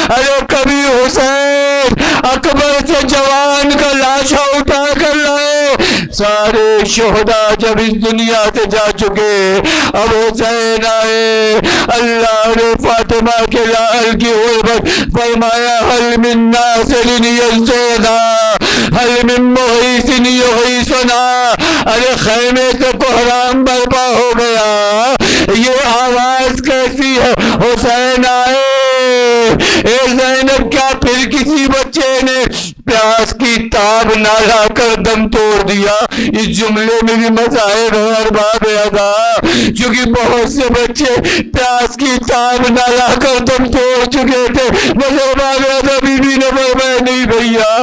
ارے کبھی حسین اکبر سے جوان کا لاشا اٹھا کر لائے۔ سارے شہداء جب اس دنیا سے جا چکے، اب حسین آئے، اللہ نے فاطمہ کے لال کی غربت فرمایا حل من ناصر ینصرنا، حل من مغیث یغیثنا۔ ارے خیمے سے کوہرام برپا ہو گیا، یہ آواز کیسی ہے؟ حسین آئے۔ اے زینب کیا پھر کسی بچے نے پیاس کی تاب نہ لا کر دم توڑ دیا؟ اس جملے میں بھی مذاہب ہے ارباب ادا، چونکہ بہت سے بچے پیاس کی تاب نہ لا کر دم توڑ چکے تھے، مگر ارباب ادا بی بی نے فرمایا نہیں بھیا،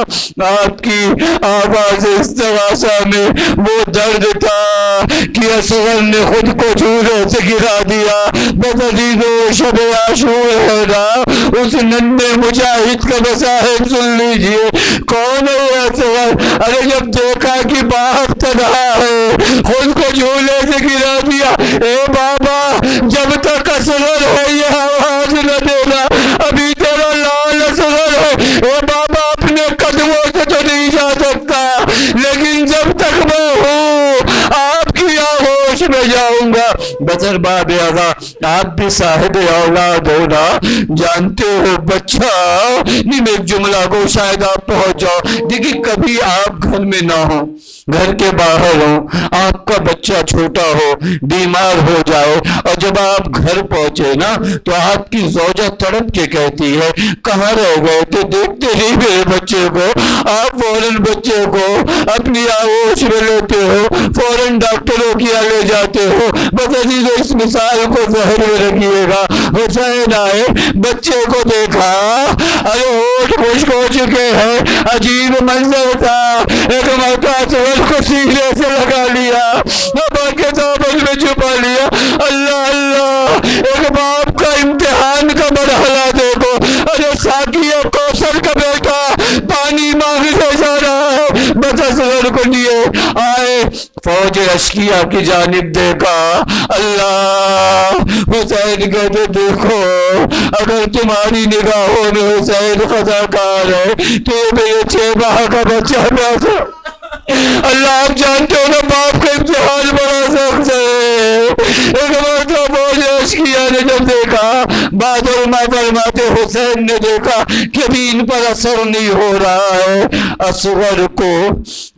آپ کی آواز استغاثہ میں وہ درد تھا کہ اصغر نے خود کو چولہے سے گرا دیا۔ بس عزیزو شب عاشور ہے نا، اس ننھے مجاہد کا مصاحب سن لیجئے، کون ہے یہ اصغر؟ ارے جب دیکھا کہ باپ تنہا ہے، خود کو جھولے سے گرا دیا۔ اے بابا جب تک اصغر ہے یہ آواز نہ دینا، ابھی تیرا لال اصغر ہے، اے بابا اپنے قدموں سے تو نہیں جا سکتا، لیکن جب تک میں ہوں آپ کی آغوش میں جاؤں گا۔ بزر باب اعضا آپ بھی صاحب اولاد ہونا، جانتے ہو بچہ نہیں، میں ایک جملہ کو شاید آپ پہنچ جاؤ۔ دیکھیں کبھی آپ گھر میں نہ ہو، گھر کے باہر ہوں، آپ کا بچہ چھوٹا ہو، بیمار ہو جائے، اور جب آپ گھر پہنچے نا تو آپ کی زوجہ تڑپ کے کہتی ہے کہاں رہ گئے تھے، دیکھتے نہیں میرے بچے کو؟ آپ فوراً بچے کو اپنی آغوش میں لیتے ہو، فوراً ڈاکٹروں کی یہاں لے جاتے ہو۔ بس عزیز اس مثال کو ذہن میں رکھیے گا۔ حسین آئے، بچے کو دیکھا، ارے ہوٹھ خشک ہو چکے ہیں، عجیب منظر تھا۔ ایک مرتبہ کو سینے سے لگا لیا، ابا کے دامن میں چھپا لیا۔ اللہ اللہ، ایک باپ کا امتحان کا مرحلہ دیکھو۔ ارے ساقی کوثر کا بیٹا پانی مانگنے جا رہا ہے، بس اصغر کو لیے آئے، فوج اشکیا کی جانب دیکھا۔ اللہ، حسین کہتے دیکھو اگر تمہاری نگاہوں میں حسین خطاکار ہے تو یہ میرے 6 ماہ کا بچہ پیاسا۔ اللہ آپ جانتے ہو نا باپ کا امتحان بڑا سخت ہے۔ ایک مرتبہ فوج اشکیا نے جب دیکھا، بعد علماء فرماتے حسین نے دیکھا کہ ابھی ان پر اثر نہیں ہو رہا ہے، اصغر کو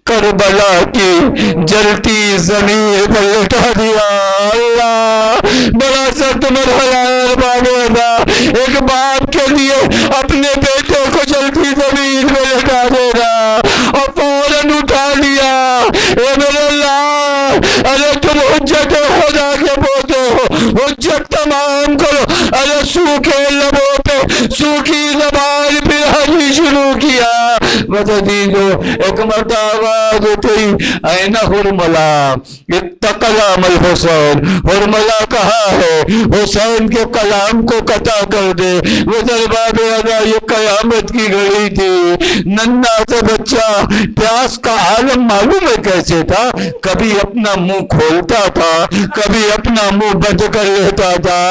کربلا کی جلتی زمین پر لٹا دیا۔ اللہ، بڑا سخت مرحلہ ہے بابا، ایک باپ کے لیے اپنے بیٹے کو جلتی زمین پر لٹا دینا اور فوراً اٹھا لیا۔ اے میرے اللہ، ارے تم حجت خدا کے پوتے ہو، حجت تمام کرو۔ ارے سوکھے لبوں پہ سوکھی زبان پہ حجی شروع کیا۔ مددیدو ایک مرتبہ آواز اٹھی، این حرملہ اتق کلام الحسین، حرملہ کہا ہے حسین کے کلام کو قطع کر دے۔ وہ درباب ادا یہ قیامت کی گھڑی تھی، ننھا سا بچہ، پیاس کا عالم معلوم ہے کیسے تھا، کبھی اپنا منہ کھولتا تھا کبھی اپنا منہ بند کر لیتا تھا۔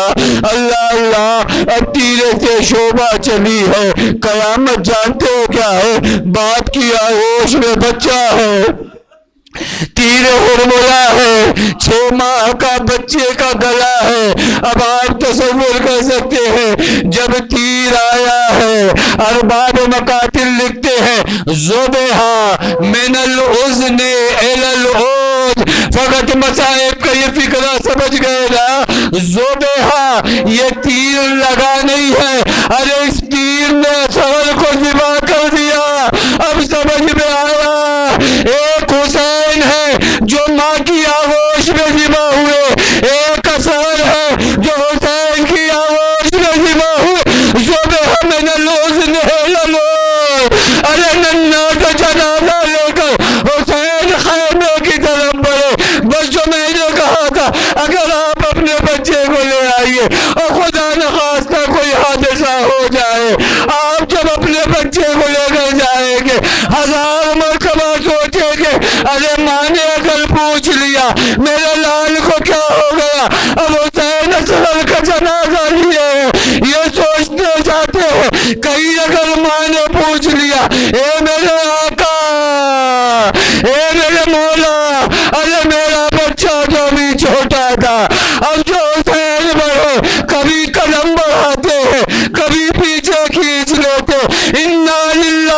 اللہ اللہ، اب تیرے سے شعبہ چلی ہے، قیامت جانتے ہو کیا ہے؟ باپ کی آغوش میں بچہ ہے، تیر حرملہ ہے، 6 ماہ کا بچے کا گلا ہے۔ اب آپ تصور کر سکتے ہیں جب تیر آیا ہے، ارباب مقاتل لکھتے ہیں ذبح من الاذن الی العود، فقط مصائب کا یہ فکرہ سمجھ گئے نا، ذبح یہ تیر لگا نہیں ہے، ارے اس تیر نے سر کو ذبح کر دیا۔ اب سمجھ میں آیا، ایک حسین ہے جو ماں کی آغوش میں ذبح ہوئے، ایک اثر ہے جو حسین کی آغوش میں ذبح ہوئے۔ ذبح من الاذن الی العود، ارے ننھا کا جنازہ لے کر حسین خیمے کی طرف بڑھے۔ بس جو میں نے کہا تھا، اگر آپ اپنے بچے کو لے آئیے اور خدا نخواستہ کوئی حادثہ ہو جائے، آپ جب اپنے بچے کو لے کر جائیں گے 1000 مرتبہ سوچیں گے ارے ماں نے اگر پوچھ لیا میرے لال کو کیا ہو گیا، اب حسین اصغر کا جنازہ لیے یہ سوچتے جاتے ہیں کہیں اگر ماں نے پوچھ لیا اے میرے آقا، اے میرے مولا، ارے میرا بچہ جو بھی چھوٹا تھا، اب جو حسین بڑھے کبھی قدم بڑھاتے ہیں کبھی پیچھے کھینچ لیتے، انا للہ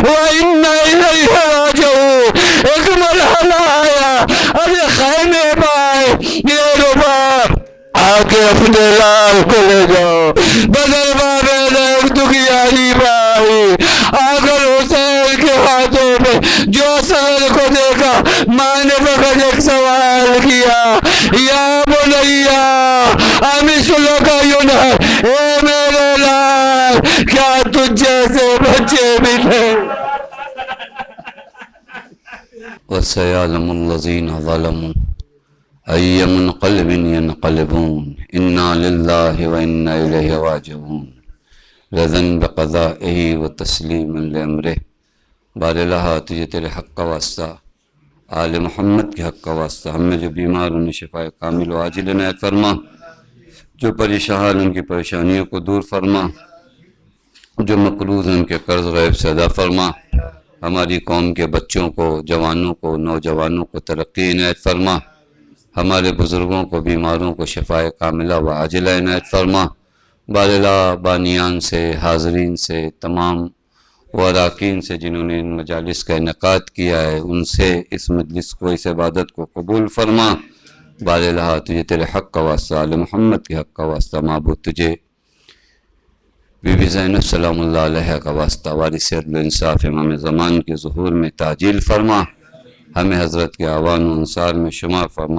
و انا الیہ راجعون۔ ایک مرحلہ آیا، ارے خیمے پائے، یہ رباب آگے اپنے لال کو لے جاؤ، بدل بابے نے ایک دکھیاری پائی، آگر حسین کے ہاتھوں میں جو سر کو دیکھا، ماں نے فقط ایک سوال کیا، یا بنیا امثلو کا یونہ، اے میرے لال کیا تجھ جیسے بچے بھی تھے؟ وَسَيَعْلَمُ الَّذِينَ ظَلَمُوا أَيَّ مُنْقَلِبٍ يَنْقَلِبُونَ إِنَّا لِلَّهِ وَإِنَّا إِلَيْهِ رَاجِعُونَ رضاً بقضائه وتسلیما لأمره۔ بار الہ تجھے تیرے حق کا واسطہ، آل محمد کے حق کا واسطہ، ہم میں جو بیمار انہیں شفا کامل و عاجل عنایت فرما، جو پریشان ان کی پریشانیوں کو دور فرما، جو مقروض ان کے قرض غیب سے ادا فرما، ہماری قوم کے بچوں کو، جوانوں کو، نوجوانوں کو ترقی عنایت فرما، ہمارے بزرگوں کو، بیماروں کو شفا کاملہ و عاجلہ عنایت فرما۔ بار الہ بانیان سے، حاضرین سے، تمام و اراکین سے جنہوں نے ان مجالس کا انعقاد کیا ہے، ان سے اس مجلس کو، اس عبادت کو قبول فرما۔ بار الہا تجھے تیرے حق کا واسطہ، آل محمد کے حق کا واسطہ، معبود تجھے بی بی زینب سلام اللہ علیہ کا واسطہ، وارث عدل و انصاف امام زمان کے ظہور میں تعجیل فرما، ہمیں حضرت کے اعوان و انصار میں شمار فرما۔